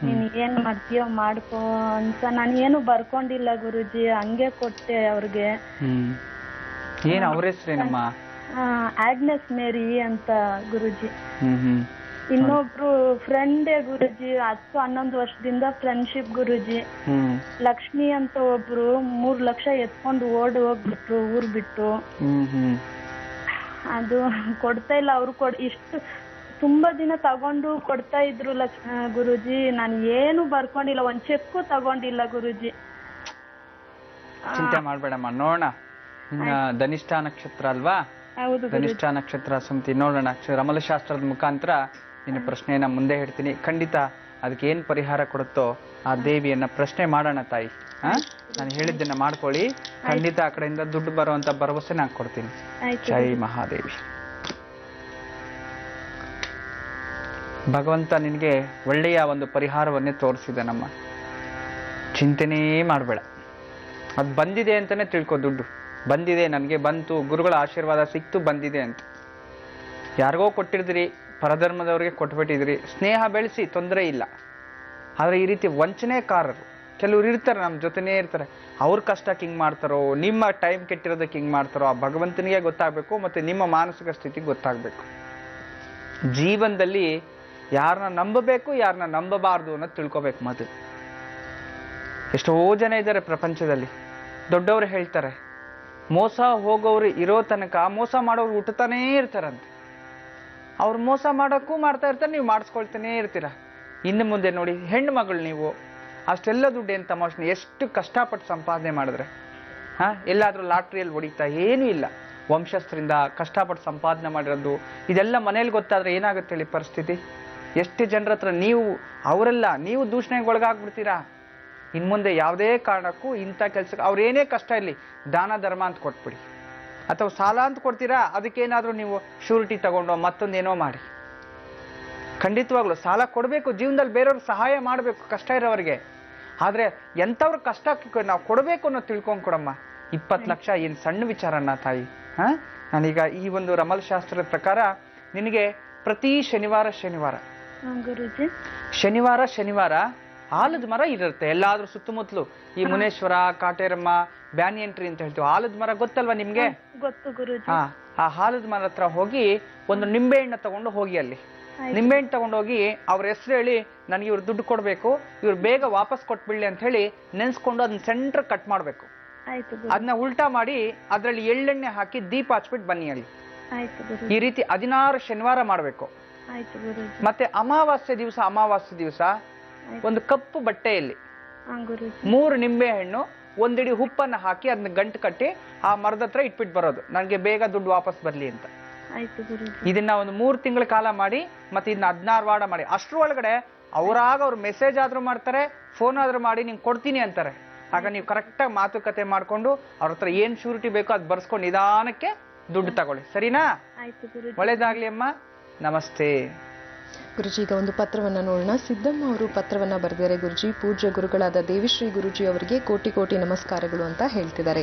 ನೀನ್ ಏನ್ ಮಾಡ್ತೀಯೋ ಮಾಡ್ಕೋ ಅಂತ. ನಾನು ಏನು ಬರ್ಕೊಂಡಿಲ್ಲ ಗುರೂಜಿ, ಹಂಗೆ ಕೊಟ್ಟೆ ಅವ್ರಿಗೆ. ಏನ್ ಅವ್ರ ಹೆಸರೇನಮ್ಮ? ಆಗ್ನೆಸ್ ಮೇರಿ ಅಂತ ಗುರೂಜಿ. ಇನ್ನೊಬ್ರು ಫ್ರೆಂಡೇ ಗುರೂಜಿ, 10-11 ವರ್ಷದಿಂದ ಫ್ರೆಂಡ್ಶಿಪ್ ಗುರೂಜಿ. ಲಕ್ಷ್ಮಿ ಅಂತ ಒಬ್ರು 3 ಲಕ್ಷ ಎತ್ಕೊಂಡು ಓಡಿ ಹೋಗ್ಬಿಟ್ರು ಊರ್ ಬಿಟ್ಟು. ಅದು ಕೊಡ್ತಾ ಇಲ್ಲ ಅವ್ರು. ಇಷ್ಟು ತುಂಬಾ ದಿನ ತಗೊಂಡು ಕೊಡ್ತಾ ಇದ್ರು ಗುರೂಜಿ. ನಾನು ಏನು ಬರ್ಕೊಂಡಿಲ್ಲ, ಒಂದ್ ಚೆಕ್ಕು ತಗೊಂಡಿಲ್ಲ ಗುರೂಜಿ. ಚಿಂತೆ ಮಾಡ್ಬೇಡಮ್ಮ, ನೋಡೋಣ. ಧನಿಷ್ಠ ನಕ್ಷತ್ರ ಅಲ್ವಾ? ಹೌದು. ಧನಿಷ್ಠ ನಕ್ಷತ್ರ ಸುಮತಿ, ನೋಡೋಣ. ರಮಲಶಾಸ್ತ್ರದ ಮುಖಾಂತರ ನಿನ್ನ ಪ್ರಶ್ನೆಯನ್ನ ಮುಂದೆ ಹೇಳ್ತೀನಿ. ಖಂಡಿತ ಅದಕ್ಕೆ ಏನ್ ಪರಿಹಾರ ಕೊಡುತ್ತೋ ಆ ದೇವಿಯನ್ನ ಪ್ರಶ್ನೆ ಮಾಡೋಣ ತಾಯಿ. ನಾನು ಹೇಳಿದ್ದನ್ನ ಮಾಡ್ಕೊಳ್ಳಿ. ಖಂಡಿತ ಆ ಕಡೆಯಿಂದ ದುಡ್ಡು ಬರುವಂತ ಭರವಸೆ ನಾನು ಕೊಡ್ತೀನಿ. ಜೈ ಮಹಾದೇವಿ. ಭಗವಂತ ನಿನಗೆ ಒಳ್ಳೆಯ ಒಂದು ಪರಿಹಾರವನ್ನೇ ತೋರಿಸಿದೆ ನಮ್ಮ. ಚಿಂತೆನೇ ಮಾಡಬೇಡ, ಅದು ಬಂದಿದೆ ಅಂತಾನೆ ತಿಳ್ಕೊ. ದುಡ್ಡು ಬಂದಿದೆ, ನನಗೆ ಬಂತು, ಗುರುಗಳ ಆಶೀರ್ವಾದ ಸಿಕ್ತು, ಬಂದಿದೆ ಅಂತ. ಯಾರಿಗೋ ಕೊಟ್ಟಿರ್ತೀರಿ, ಪರಧರ್ಮದವ್ರಿಗೆ ಕೊಟ್ಬಿಟ್ಟಿದ್ರಿ. ಸ್ನೇಹ ಬೆಳೆಸಿ, ತೊಂದರೆ ಇಲ್ಲ. ಆದರೆ ಈ ರೀತಿ ವಂಚನೆಕಾರರು ಕೆಲವ್ರು ಇರ್ತಾರೆ, ನಮ್ಮ ಜೊತೆನೇ ಇರ್ತಾರೆ. ಅವ್ರ ಕಷ್ಟಕ್ಕೆ ಹಿಂಗೆ ಮಾಡ್ತಾರೋ, ನಿಮ್ಮ ಟೈಮ್ ಕೆಟ್ಟಿರೋದಕ್ಕೆ ಹಿಂಗೆ ಮಾಡ್ತಾರೋ, ಆ ಭಗವಂತನಿಗೆ ಗೊತ್ತಾಗಬೇಕು, ಮತ್ತು ನಿಮ್ಮ ಮಾನಸಿಕ ಸ್ಥಿತಿ ಗೊತ್ತಾಗಬೇಕು. ಜೀವನದಲ್ಲಿ ಯಾರನ್ನ ನಂಬಬೇಕು, ಯಾರನ್ನ ನಂಬಬಾರ್ದು ಅನ್ನೋದು ತಿಳ್ಕೊಬೇಕು ಮೊದಲು. ಎಷ್ಟೋ ಜನ ಇದ್ದಾರೆ ಪ್ರಪಂಚದಲ್ಲಿ. ದೊಡ್ಡವರು ಹೇಳ್ತಾರೆ, ಮೋಸ ಹೋಗೋರು ಇರೋ ತನಕ ಮೋಸ ಮಾಡೋರು ಹುಟ್ಟತಾನೇ ಇರ್ತಾರಂತೆ. ಅವ್ರು ಮೋಸ ಮಾಡೋಕ್ಕೂ ಮಾಡ್ತಾ ಇರ್ತಾರೆ, ನೀವು ಮಾಡಿಸ್ಕೊಳ್ತಾನೇ ಇರ್ತೀರ. ಇನ್ನು ಮುಂದೆ ನೋಡಿ, ಹೆಣ್ಣು ಮಗಳು ನೀವು, ಅಷ್ಟೆಲ್ಲ ದುಡ್ಡು ಏನು ತಮಾಷೆ, ಎಷ್ಟು ಕಷ್ಟಪಟ್ಟು ಸಂಪಾದನೆ ಮಾಡಿದ್ರೆ ಎಲ್ಲಾದರೂ ಲಾಟ್ರಿಯಲ್ಲಿ ಹೊಡಿತಾ? ಏನೂ ಇಲ್ಲ. ವಂಶಸ್ಥರಿಂದ ಕಷ್ಟಪಟ್ಟು ಸಂಪಾದನೆ ಮಾಡಿರೋದು ಇದೆಲ್ಲ ಮನೇಲಿ ಗೊತ್ತಾದ್ರೆ ಏನಾಗುತ್ತೆ ಹೇಳಿ ಪರಿಸ್ಥಿತಿ? ಎಷ್ಟು ಜನರ ಹತ್ರ ನೀವು ದೂಷಣೆಗೆ ಒಳಗಾಗ್ಬಿಡ್ತೀರಾ. ಇನ್ನು ಮುಂದೆ ಯಾವುದೇ ಕಾರಣಕ್ಕೂ ಇಂಥ ಕೆಲಸಕ್ಕೆ ಅವ್ರೇನೇ ಕಷ್ಟ ಇರಲಿ ದಾನ ಧರ್ಮ ಅಂತ ಕೊಟ್ಬಿಡಿ, ಅಥವಾ ಸಾಲ ಅಂತ ಕೊಡ್ತೀರಾ, ಅದಕ್ಕೇನಾದರೂ ನೀವು ಶ್ಯೂರಿಟಿ ತಗೊಂಡು ಮತ್ತೊಂದೇನೋ ಮಾಡಿ. ಖಂಡಿತವಾಗ್ಲು ಸಾಲ ಕೊಡಬೇಕು, ಜೀವನದಲ್ಲಿ ಬೇರೆಯವ್ರಿಗೆ ಸಹಾಯ ಮಾಡಬೇಕು ಕಷ್ಟ ಇರೋರಿಗೆ. ಆದರೆ ಎಂಥವ್ರ ಕಷ್ಟಕ್ಕೆ ನಾವು ಕೊಡಬೇಕು ಅನ್ನೋ ತಿಳ್ಕೊಂಡು ಕೊಡಮ್ಮ. 20 ಲಕ್ಷ ಏನು ಸಣ್ಣ ವಿಚಾರನ ತಾಯಿ? ನಾನೀಗ ಈ ಒಂದು ರಮಲ್ ಶಾಸ್ತ್ರದ ಪ್ರಕಾರ ನಿನಗೆ ಪ್ರತಿ ಶನಿವಾರ ಆಲದ ಮರ ಇರುತ್ತೆ ಎಲ್ಲಾದ್ರೂ ಸುತ್ತಮುತ್ತಲು. ಈ ಮುನೇಶ್ವರ, ಕಾಟೇರಮ್ಮ, ಬ್ಯಾನಿಯಂಟ್ರಿ ಅಂತ ಹೇಳ್ತೀವಿ. ಆಲದ ಮರ ಗೊತ್ತಲ್ವಾ ನಿಮ್ಗೆ? ಗೊತ್ತು ಗುರುಜಿ. ಆ ಆಲದ ಮರ ಹತ್ರ ಹೋಗಿ ಒಂದು ನಿಂಬೆಹಣ್ಣ ತಗೊಂಡು ಹೋಗಿ, ಅಲ್ಲಿ ನಿಂಬೆಹಣ್ಣು ತಗೊಂಡೋಗಿ ಅವ್ರ ಹೆಸರು ಹೇಳಿ, ನನಗೆ ಇವ್ರು ದುಡ್ಡು ಕೊಡ್ಬೇಕು, ಇವ್ರು ಬೇಗ ವಾಪಸ್ ಕೊಟ್ಬಿಡ್ಲಿ ಅಂತ ಹೇಳಿ ನೆನ್ಸ್ಕೊಂಡು ಅದನ್ನ ಸೆಂಟ್ರ್ ಕಟ್ ಮಾಡ್ಬೇಕು. ಅದನ್ನ ಉಲ್ಟಾ ಮಾಡಿ ಅದ್ರಲ್ಲಿ ಎಳ್ಳೆಣ್ಣೆ ಹಾಕಿ ದೀಪ ಹಚ್ಬಿಟ್ಟು ಬನ್ನಿ ಅಲ್ಲಿ. ಈ ರೀತಿ 16 ಶನಿವಾರ ಮಾಡ್ಬೇಕು. ಮತ್ತೆ ಅಮಾವಾಸ್ಯೆ ದಿವಸ ಒಂದು ಕಪ್ಪು ಬಟ್ಟೆಯಲ್ಲಿ 3 ನಿಂಬೆ ಹಣ್ಣು, 1 ಇಡಿ ಉಪ್ಪನ್ನ ಹಾಕಿ ಅದನ್ನ ಗಂಟು ಕಟ್ಟಿ ಆ ಮರದ ಹತ್ರ ಇಟ್ಬಿಟ್ಟು ಬರೋದು, ನನಗೆ ಬೇಗ ದುಡ್ಡು ವಾಪಸ್ ಬರ್ಲಿ ಅಂತ. ಇದನ್ನ ಒಂದು 3 ತಿಂಗಳ ಕಾಲ ಮಾಡಿ, ಮತ್ತೆ ಇದನ್ನ 16 ವಾರ ಮಾಡಿ. ಅಷ್ಟ್ರ ಒಳಗಡೆ ಅವ್ರು ಮೆಸೇಜ್ ಆದ್ರೂ ಮಾಡ್ತಾರೆ, ಫೋನ್ ಆದ್ರೂ ಮಾಡಿ ನಿಂಗೆ ಕೊಡ್ತೀನಿ ಅಂತಾರೆ. ಆಗ ನೀವು ಕರೆಕ್ಟಾಗಿ ಮಾತುಕತೆ ಮಾಡ್ಕೊಂಡು ಅವ್ರ ಹತ್ರ ಏನ್ ಶ್ಯೂರಿಟಿ ಬೇಕೋ ಅದು ಬರ್ಸ್ಕೊಂಡು ನಿಧಾನಕ್ಕೆ ದುಡ್ಡು ತಗೊಳ್ಳಿ. ಸರಿನಾ? ಒಳ್ಳೇದಾಗ್ಲಿ ಅಮ್ಮ. ನಮಸ್ತೆ ಗುರುಜಿ. ಈಗ ಒಂದು ಪತ್ರವನ್ನ ನೋಡೋಣ. ಸಿದ್ದಮ್ಮ ಅವರು ಪತ್ರವನ್ನ ಬರೆದಿದ್ದಾರೆ. ಗುರುಜಿ, ಪೂಜ್ಯ ಗುರುಗಳಾದ ದೇವಿಶ್ರೀ ಗುರುಜಿ ಅವರಿಗೆ ಕೋಟಿ ಕೋಟಿ ನಮಸ್ಕಾರಗಳು ಅಂತ ಹೇಳ್ತಿದ್ದಾರೆ.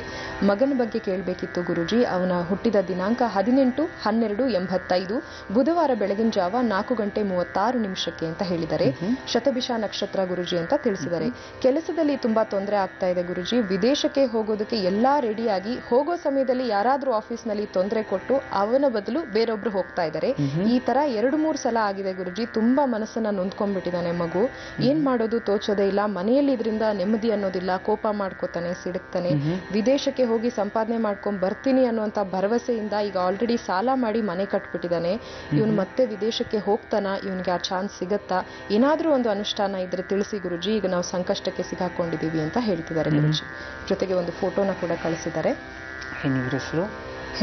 ಮಗನ ಬಗ್ಗೆ ಕೇಳಬೇಕಿತ್ತು ಗುರುಜಿ. ಅವನ ಹುಟ್ಟಿದ ದಿನಾಂಕ 18/12/85 ಬುಧವಾರ ಬೆಳಗಿನ ಜಾವ 4:36 ಅಂತ ಹೇಳಿದ್ದಾರೆ. ಶತಭಿಷ ನಕ್ಷತ್ರ ಗುರುಜಿ ಅಂತ ತಿಳಿಸಿದ್ದಾರೆ. ಕೆಲಸದಲ್ಲಿ ತುಂಬಾ ತೊಂದರೆ ಆಗ್ತಾ ಇದೆ ಗುರುಜಿ. ವಿದೇಶಕ್ಕೆ ಹೋಗೋದಕ್ಕೆ ಎಲ್ಲಾ ರೆಡಿಯಾಗಿ ಹೋಗೋ ಸಮಯದಲ್ಲಿ ಯಾರಾದ್ರೂ ಆಫೀಸ್ ನಲ್ಲಿ ತೊಂದರೆ ಕೊಟ್ಟು ಅವನ ಬದಲು ಬೇರೊಬ್ರು ಹೋಗ್ತಾ ಇದ್ದಾರೆ. ಈ ತರ 2-3 ಸಲ ಆಗಿದೆ ಗುರುಜಿ. ತುಂಬಾ ಮನಸ್ಸನ್ನ ನೊಂದ್ಕೊಂಡ್ಬಿಟ್ಟಿದ್ದಾನೆ ಮಗು. ಏನ್ ಮಾಡೋದು ತೋಚೋದೇ ಇಲ್ಲ. ಮನೆಯಲ್ಲಿ ಇದರಿಂದ ನೆಮ್ಮದಿ ಅನ್ನೋದಿಲ್ಲ. ಕೋಪ ಮಾಡ್ಕೋತಾನೆ, ಸಿಡುಕ್ತಾನೆ. ವಿದೇಶಕ್ಕೆ ಹೋಗಿ ಸಂಪಾದನೆ ಮಾಡ್ಕೊಂಡ್ ಬರ್ತೀನಿ ಅನ್ನುವಂತ ಭರವಸೆಯಿಂದ ಈಗ ಆಲ್ರೆಡಿ ಸಾಲ ಮಾಡಿ ಮನೆ ಕಟ್ಬಿಟ್ಟಿದ್ದಾನೆ. ಇವನು ಮತ್ತೆ ವಿದೇಶಕ್ಕೆ ಹೋಗ್ತಾನ? ಇವನ್ಗೆ ಆ ಚಾನ್ಸ್ ಸಿಗತ್ತಾ? ಏನಾದ್ರೂ ಒಂದು ಅನುಷ್ಠಾನ ಇದ್ರೆ ತಿಳಿಸಿ ಗುರುಜಿ. ಈಗ ನಾವು ಸಂಕಷ್ಟಕ್ಕೆ ಸಿಗಾಕೊಂಡಿದೀವಿ ಅಂತ ಹೇಳ್ತಿದ್ದಾರೆ ಗುರುಜಿ. ಜೊತೆಗೆ ಒಂದು ಫೋಟೋನ ಕೂಡ ಕಳಿಸಿದ್ದಾರೆ.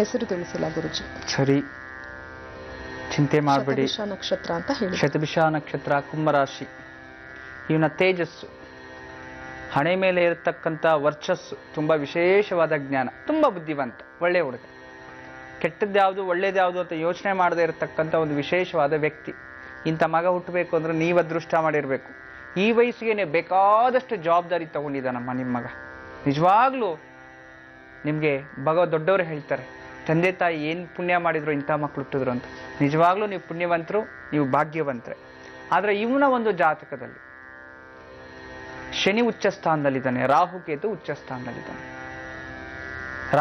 ಹೆಸರು ತಿಳಿಸಿಲ್ಲ ಗುರುಜಿ. ಸರಿ, ಚಿಂತೆ ಮಾಡಬೇಡಿ. ನಕ್ಷತ್ರ ಅಂತ ಹೇಳಿ. ಶತಭಿಷ ನಕ್ಷತ್ರ, ಕುಂಭರಾಶಿ. ಇವನ ತೇಜಸ್ಸು, ಹಣೆ ಮೇಲೆ ಇರತಕ್ಕಂಥ ವರ್ಚಸ್ಸು, ತುಂಬಾ ವಿಶೇಷವಾದ ಜ್ಞಾನ, ತುಂಬಾ ಬುದ್ಧಿವಂತ, ಒಳ್ಳೆ ಹುಡುಗ. ಕೆಟ್ಟದ್ಯಾವುದು ಒಳ್ಳೇದ್ಯಾವುದು ಅಂತ ಯೋಚನೆ ಮಾಡದೇ ಇರತಕ್ಕಂಥ ಒಂದು ವಿಶೇಷವಾದ ವ್ಯಕ್ತಿ. ಇಂಥ ಮಗ ಹುಟ್ಟಬೇಕು ಅಂದ್ರೆ ನೀವು ಅದೃಷ್ಟ ಮಾಡಿರ್ಬೇಕು. ಈ ವಯಸ್ಸಿಗೆ ಬೇಕಾದಷ್ಟು ಜವಾಬ್ದಾರಿ ತಗೊಂಡಿದ್ದಾನಮ್ಮ ನಿಮ್ಮ ಮಗ. ನಿಜವಾಗ್ಲೂ ನಿಮ್ಗೆ ದೊಡ್ಡವರು ಹೇಳ್ತಾರೆ, ತಂದೆ ತಾಯಿ ಏನು ಪುಣ್ಯ ಮಾಡಿದ್ರು ಇಂಥ ಮಕ್ಕಳು ಹುಟ್ಟಿದ್ರು ಅಂತ. ನಿಜವಾಗ್ಲೂ ನೀವು ಪುಣ್ಯವಂತರು, ನೀವು ಭಾಗ್ಯವಂತರೆ. ಆದರೆ ಇವನ ಒಂದು ಜಾತಕದಲ್ಲಿ ಶನಿ ಉಚ್ಚ ಸ್ಥಾನದಲ್ಲಿದ್ದಾನೆ, ರಾಹು ಕೇತು ಉಚ್ಚ ಸ್ಥಾನದಲ್ಲಿದ್ದಾನೆ.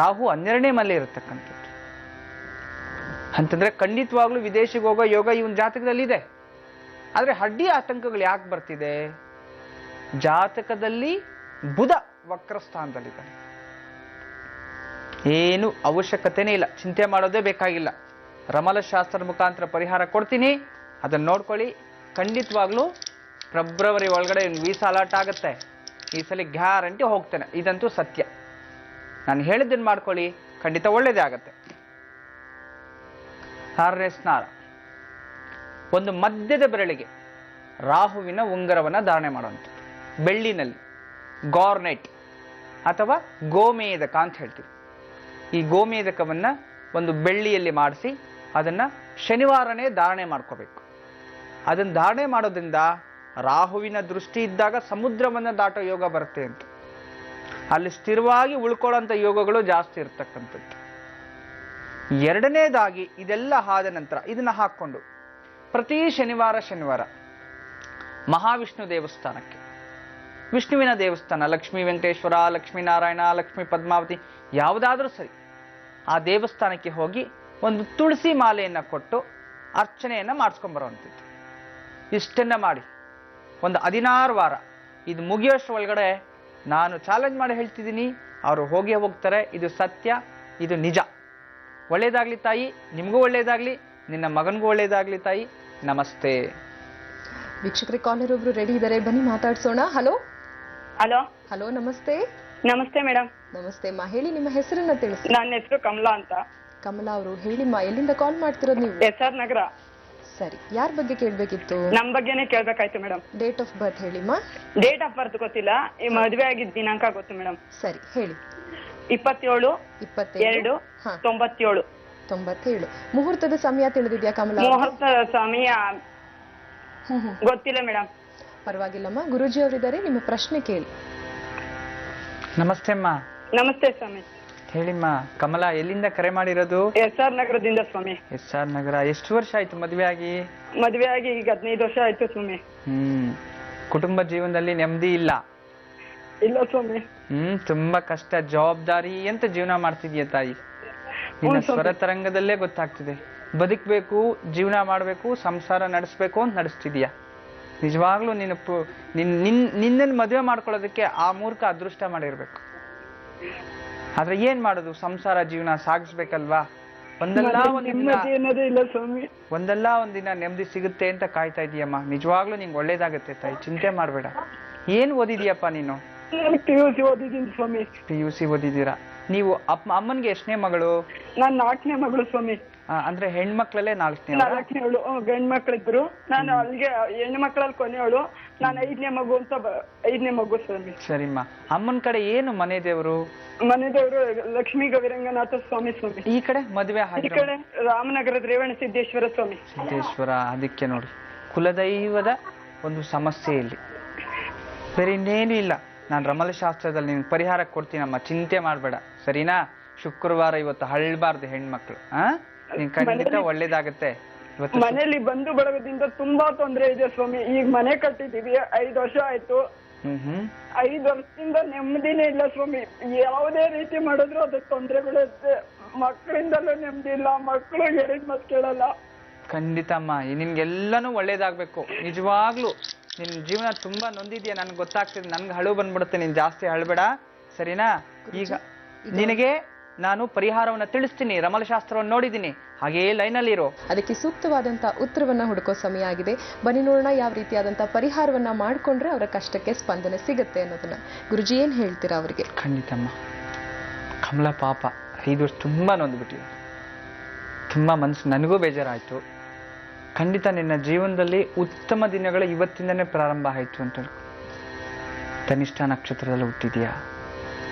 ರಾಹು 12ನೇ ಮನೆ ಇರತಕ್ಕಂಥದ್ದು ಅಂತಂದ್ರೆ ಖಂಡಿತವಾಗ್ಲೂ ವಿದೇಶಿಗೆ ಹೋಗೋ ಯೋಗ ಇವನ್ ಜಾತಕದಲ್ಲಿ ಇದೆ. ಆದ್ರೆ ಅಡ್ಡಿ ಆತಂಕಗಳು ಯಾಕೆ ಬರ್ತಿದೆ? ಜಾತಕದಲ್ಲಿ ಬುಧ ವಕ್ರ ಸ್ಥಾನದಲ್ಲಿದ್ದಾನೆ. ಏನು ಅವಶ್ಯಕತೆನೇ ಇಲ್ಲ, ಚಿಂತೆ ಮಾಡೋದೇ ಬೇಕಾಗಿಲ್ಲ. ರಮಲ ಶಾಸ್ತ್ರದ ಮುಖಾಂತರ ಪರಿಹಾರ ಕೊಡ್ತೀನಿ, ಅದನ್ನ ನೋಡ್ಕೊಳ್ಳಿ. ಖಂಡಿತವಾಗ್ಲೂ ಫೆಬ್ರವರಿ ಒಳಗಡೆ ವೀಸಾ ಅಲಾಟ್ ಆಗುತ್ತೆ. ಈ ಸಲ ಗ್ಯಾರಂಟಿ ಹೋಗ್ತೇನೆ, ಇದಂತೂ ಸತ್ಯ. ನಾನು ಹೇಳಿದ್ದನ್ನು ಮಾಡ್ಕೊಳ್ಳಿ, ಖಂಡಿತ ಒಳ್ಳೇದೇ ಆಗತ್ತೆ. 6ನೇ ಸ್ನಾನ. ಒಂದು ಮಧ್ಯದ ಬೆರಳಿಗೆ ರಾಹುವಿನ ಉಂಗರವನ್ನ ಧಾರಣೆ ಮಾಡುವಂಥದ್ದು, ಬೆಳ್ಳಿನಲ್ಲಿ ಗಾರ್ನೆಟ್ ಅಥವಾ ಗೋಮೇದಕ ಅಂತ ಹೇಳ್ತೀವಿ. ಈ ಗೋಮೇದಕವನ್ನ ಒಂದು ಬೆಳ್ಳಿಯಲ್ಲಿ ಮಾಡಿಸಿ ಅದನ್ನ ಶನಿವಾರನೇ ಧಾರಣೆ ಮಾಡ್ಕೋಬೇಕು. ಅದನ್ನ ಧಾರಣೆ ಮಾಡೋದ್ರಿಂದ ರಾಹುವಿನ ದೃಷ್ಟಿ ಇದ್ದಾಗ ಸಮುದ್ರವನ್ನ ದಾಟೋ ಯೋಗ ಬರುತ್ತೆ ಅಂತ. ಅಲ್ಲಿ ಸ್ಥಿರವಾಗಿ ಉಳ್ಕೊಳ್ಳೋಂಥ ಯೋಗಗಳು ಜಾಸ್ತಿ ಇರ್ತಕ್ಕಂಥದ್ದು. ಎರಡನೇದಾಗಿ ಇದೆಲ್ಲ ಆದ ನಂತರ ಇದನ್ನ ಹಾಕೊಂಡು ಪ್ರತಿ ಶನಿವಾರ ಮಹಾವಿಷ್ಣು ದೇವಸ್ಥಾನಕ್ಕೆ, ವಿಷ್ಣುವಿನ ದೇವಸ್ಥಾನ, ಲಕ್ಷ್ಮೀ ವೆಂಕಟೇಶ್ವರ, ಲಕ್ಷ್ಮೀನಾರಾಯಣ, ಲಕ್ಷ್ಮೀ ಪದ್ಮಾವತಿ, ಯಾವುದಾದ್ರೂ ಸರಿ, ಆ ದೇವಸ್ಥಾನಕ್ಕೆ ಹೋಗಿ ಒಂದು ತುಳಸಿ ಮಾಲೆಯನ್ನ ಕೊಟ್ಟು ಅರ್ಚನೆಯನ್ನ ಮಾಡಿಸ್ಕೊಂಡ್ಬರುವಂಥದ್ದು. ಇಷ್ಟನ್ನ ಮಾಡಿ ಒಂದು 16 ವಾರ. ಇದು ಮುಗಿಯೋಷ್ಟ್ರ ಒಳಗಡೆ ನಾನು ಚಾಲೆಂಜ್ ಮಾಡಿ ಹೇಳ್ತಿದ್ದೀನಿ, ಅವರು ಹೋಗೇ ಹೋಗ್ತಾರೆ. ಇದು ಸತ್ಯ, ಇದು ನಿಜ. ಒಳ್ಳೇದಾಗ್ಲಿ ತಾಯಿ, ನಿಮಗೂ ಒಳ್ಳೇದಾಗ್ಲಿ, ನಿನ್ನ ಮಗನಿಗೂ ಒಳ್ಳೇದಾಗ್ಲಿ ತಾಯಿ. ನಮಸ್ತೆ. ವೀಕ್ಷಕರೇ, ಕಾಲರ್ ಒಬ್ರು ರೆಡಿ ಇದ್ದಾರೆ, ಬನ್ನಿ ಮಾತಾಡ್ಸೋಣ. ಹಲೋ ಹಲೋ ಹಲೋ, ನಮಸ್ತೆ. ನಮಸ್ತೆ ಮೇಡಮ್. ನಮಸ್ತೆ ಅಮ್ಮ, ಹೇಳಿ ನಿಮ್ಮ ಹೆಸರನ್ನ ತಿಳಿಸಿ. ನನ್ನ ಹೆಸರು ಕಮಲಾ ಅಂತ. ಕಮಲಾ ಅವರು, ಹೇಳಿಮ್ಮ, ಎಲ್ಲಿಂದ ಕಾಲ್ ಮಾಡ್ತಿರೋದು ನೀವು? SR ನಗರ. ಸರಿ, ಯಾರ ಬಗ್ಗೆ ಕೇಳ್ಬೇಕಿತ್ತು? ನಮ್ ಬಗ್ಗೆನೇ ಕೇಳ್ಬೇಕಾಯ್ತು ಮೇಡಮ್. ಡೇಟ್ ಆಫ್ ಬರ್ತ್ ಹೇಳಿಮ್ಮ. ಡೇಟ್ ಆಫ್ ಬರ್ತ್ ಗೊತ್ತಿಲ್ಲ, ಈ ಮದುವೆ ಆಗಿದ್ದ ದಿನಾಂಕ ಗೊತ್ತು ಮೇಡಮ್. ಸರಿ, ಹೇಳಿ. 27 27 2 97. 97. ಮುಹೂರ್ತದ ಸಮಯ ತಿಳಿದಿದ್ಯಾ ಕಮಲಾ ಅವ್ರೆ? ಮುಹೂರ್ತ ಸಮಯ ಗೊತ್ತಿಲ್ಲ ಮೇಡಮ್. ಪರವಾಗಿಲ್ಲಮ್ಮ, ಗುರೂಜಿ ಅವರಿದ್ದಾರೆ, ನಿಮ್ಮ ಪ್ರಶ್ನೆ ಕೇಳಿ. ನಮಸ್ತೆ ಅಮ್ಮ. ನಮಸ್ತೆ ಸ್ವಾಮಿ. ಹೇಳಿಮ್ಮ. ಕಮಲಾ, ಎಲ್ಲಿಂದ ಕರೆ ಮಾಡಿರೋದು? SR ನಗರದಿಂದ ಸ್ವಾಮಿ. SR ನಗರ. ಎಷ್ಟು ವರ್ಷ ಆಯ್ತು ಮದುವೆ ಆಗಿ? ಮದುವೆ ಆಗಿ ಈಗ 15 ವರ್ಷ ಆಯ್ತು ಸ್ವಾಮಿ. ಕುಟುಂಬ ಜೀವನದಲ್ಲಿ ನೆಮ್ಮದಿ ಇಲ್ಲ? ಇಲ್ಲ ಸ್ವಾಮಿ. ತುಂಬಾ ಕಷ್ಟ, ಜವಾಬ್ದಾರಿ ಅಂತ ಜೀವನ ಮಾಡ್ತಿದ್ಯಾ ತಾಯಿ? ನಿನ್ನ ಸ್ವರ ತರಂಗದಲ್ಲೇ ಗೊತ್ತಾಗ್ತಿದೆ. ಬದುಕ್ಬೇಕು, ಜೀವನ ಮಾಡ್ಬೇಕು, ಸಂಸಾರ ನಡೆಸ್ಬೇಕು ಅಂತ ನಡೆಸ್ತಿದ್ಯಾ. ನಿಜವಾಗ್ಲೂ ನಿನ್ನನ್ನು ಮದುವೆ ಮಾಡ್ಕೊಳ್ಳೋದಕ್ಕೆ ಆ ಮೂರ್ಖ ಅದೃಷ್ಟ ಮಾಡಿರ್ಬೇಕು. ಆದ್ರೆ ಏನ್ ಮಾಡೋದು, ಸಂಸಾರ ಜೀವನ ಸಾಗಿಸ್ಬೇಕಲ್ವಾ? ಒಂದಲ್ಲ ಒಂದಿನ ನೆಮ್ಮದಿ ಸಿಗುತ್ತೆ ಅಂತ ಕಾಯ್ತಾ ಇದೀಯಮ್ಮ. ನಿಜವಾಗ್ಲೂ ನಿಂಗೆ ಒಳ್ಳೇದಾಗತ್ತೆ ತಾಯಿ, ಚಿಂತೆ ಮಾಡ್ಬೇಡ. ಏನ್ ಓದಿದೀಯಪ್ಪ ನೀನು? PUC ಓದಿದ್ದೀನಿ ಸ್ವಾಮಿ. PUC ಓದಿದ್ದೀರಾ? ನೀವು ಅಮ್ಮನ್ಗೆ ಎಷ್ಟನೇ ಮಗಳು? ನಾನ್ 4ನೇ ಮಗಳು ಸ್ವಾಮಿ. ಅಂದ್ರೆ ಹೆಣ್ಮಕ್ಳಲ್ಲೇ 4ನೇ? 4ನೇವಳು. ಗಂಡ್ ಮಕ್ಳಿದ್ರು, ನಾನು ಅಲ್ಲಿಗೆ ಹೆಣ್ಣು ಮಕ್ಕಳಲ್ಲಿ ಕೊನೆಯವಳು. ನಾನು 5ನೇ ಮಗು ಅಂತ 5ನೇ ಮಗು ಸ್ವಾಮಿ. ಸರಿಮ್ಮ. ಅಮ್ಮನ ಕಡೆ ಏನು ಮನೆ ದೇವರು? ಮನೆ ದೇವರು ಲಕ್ಷ್ಮೀ ಗವಿರಂಗನಾಥ ಸ್ವಾಮಿ. ಈ ಕಡೆ ಮದುವೆ ಈ ಕಡೆ ರಾಮನಗರದ ರೇವಣ ಸಿದ್ದೇಶ್ವರ ಸ್ವಾಮಿ. ಸಿದ್ದೇಶ್ವರ. ಅದಕ್ಕೆ ನೋಡಿ, ಕುಲದೈವದ ಒಂದು ಸಮಸ್ಯೆ ಇಲ್ಲಿ, ಬೇರೆ ಇನ್ನೇನು ಇಲ್ಲ. ನಾನು ರಮಲಶಾಸ್ತ್ರದಲ್ಲಿ ನಿನ್ ಪರಿಹಾರ ಕೊಡ್ತೀನಮ್ಮ, ಚಿಂತೆ ಮಾಡ್ಬೇಡ, ಸರಿನಾ? ಶುಕ್ರವಾರ ಇವತ್ತು ಹಳ್ಬಾರ್ದು ಹೆಣ್ಮಕ್ಳು. ನಿನ್ ಖಂಡಿತ ಒಳ್ಳೇದಾಗತ್ತೆ. ಮನೇಲಿ ಬಂಧು ಬಳಗದಿಂದ ತುಂಬಾ ತೊಂದರೆ ಇದೆ ಸ್ವಾಮಿ. ಈಗ ಮನೆ ಕಟ್ಟಿದೀವಿ, 5 ವರ್ಷ ಆಯ್ತು. 5 ವರ್ಷದಿಂದ ನೆಮ್ಮದಿನೇ ಇಲ್ಲ ಸ್ವಾಮಿ. ಯಾವುದೇ ರೀತಿ ಮಾಡಿದ್ರು ಅದಕ್ಕೆ ತೊಂದರೆಗಳಿರುತ್ತೆ. ಮಕ್ಕಳಿಂದಲೂ ನೆಮ್ಮದಿ ಇಲ್ಲ, ಮಕ್ಕಳು ಹೇಳಿದ ಮಾತು ಕೇಳಲ್ಲ. ಖಂಡಿತ ಅಮ್ಮ, ನಿನ್ಗೆಲ್ಲಾನು ಒಳ್ಳೇದಾಗ್ಬೇಕು. ನಿಜವಾಗ್ಲು ನಿನ್ ಜೀವನ ತುಂಬಾ ನೊಂದಿದ್ಯಾ, ನನ್ಗೆ ಗೊತ್ತಾಗ್ತಿದೆ. ನನ್ಗೆ ಹಳು ಬಂದ್ಬಿಡುತ್ತೆ, ನೀನ್ ಜಾಸ್ತಿ ಹಳ್ಬೇಡ, ಸರಿನಾ? ಈಗ ನಿನಗೆ ನಾನು ಪರಿಹಾರವನ್ನ ತಿಳಿಸ್ತೀನಿ. ರಮಲಶಾಸ್ತ್ರವನ್ನು ನೋಡಿದ್ದೀನಿ, ಹಾಗೇ ಲೈನಲ್ಲಿ ಇರೋ. ಅದಕ್ಕೆ ಸೂಕ್ತವಾದಂತ ಉತ್ತರವನ್ನ ಹುಡುಕೋ ಸಮಯ ಆಗಿದೆ. ಬನ್ನಿ ನೋಡೋಣ ಯಾವ ರೀತಿಯಾದಂತ ಪರಿಹಾರವನ್ನ ಮಾಡ್ಕೊಂಡ್ರೆ ಅವರ ಕಷ್ಟಕ್ಕೆ ಸ್ಪಂದನೆ ಸಿಗುತ್ತೆ ಅನ್ನೋದನ್ನ. ಗುರುಜಿ, ಏನ್ ಹೇಳ್ತೀರಾ ಅವರಿಗೆ? ಖಂಡಿತಮ್ಮ. ಕಮಲ ಪಾಪ 5 ವರ್ಷ ತುಂಬಾ ನೊಂದ್ಬಿಟ್ಟಿದೆ, ತುಂಬಾ ಮನ್ಸು, ನನಗೂ ಬೇಜಾರಾಯ್ತು. ಖಂಡಿತ ನಿನ್ನ ಜೀವನದಲ್ಲಿ ಉತ್ತಮ ದಿನಗಳು ಇವತ್ತಿಂದನೇ ಪ್ರಾರಂಭ ಆಯ್ತು ಅಂತ ಹೇಳ್ಕೊ. ಧನಿಷ್ಠ ನಕ್ಷತ್ರದಲ್ಲಿ ಹುಟ್ಟಿದ್ಯಾ,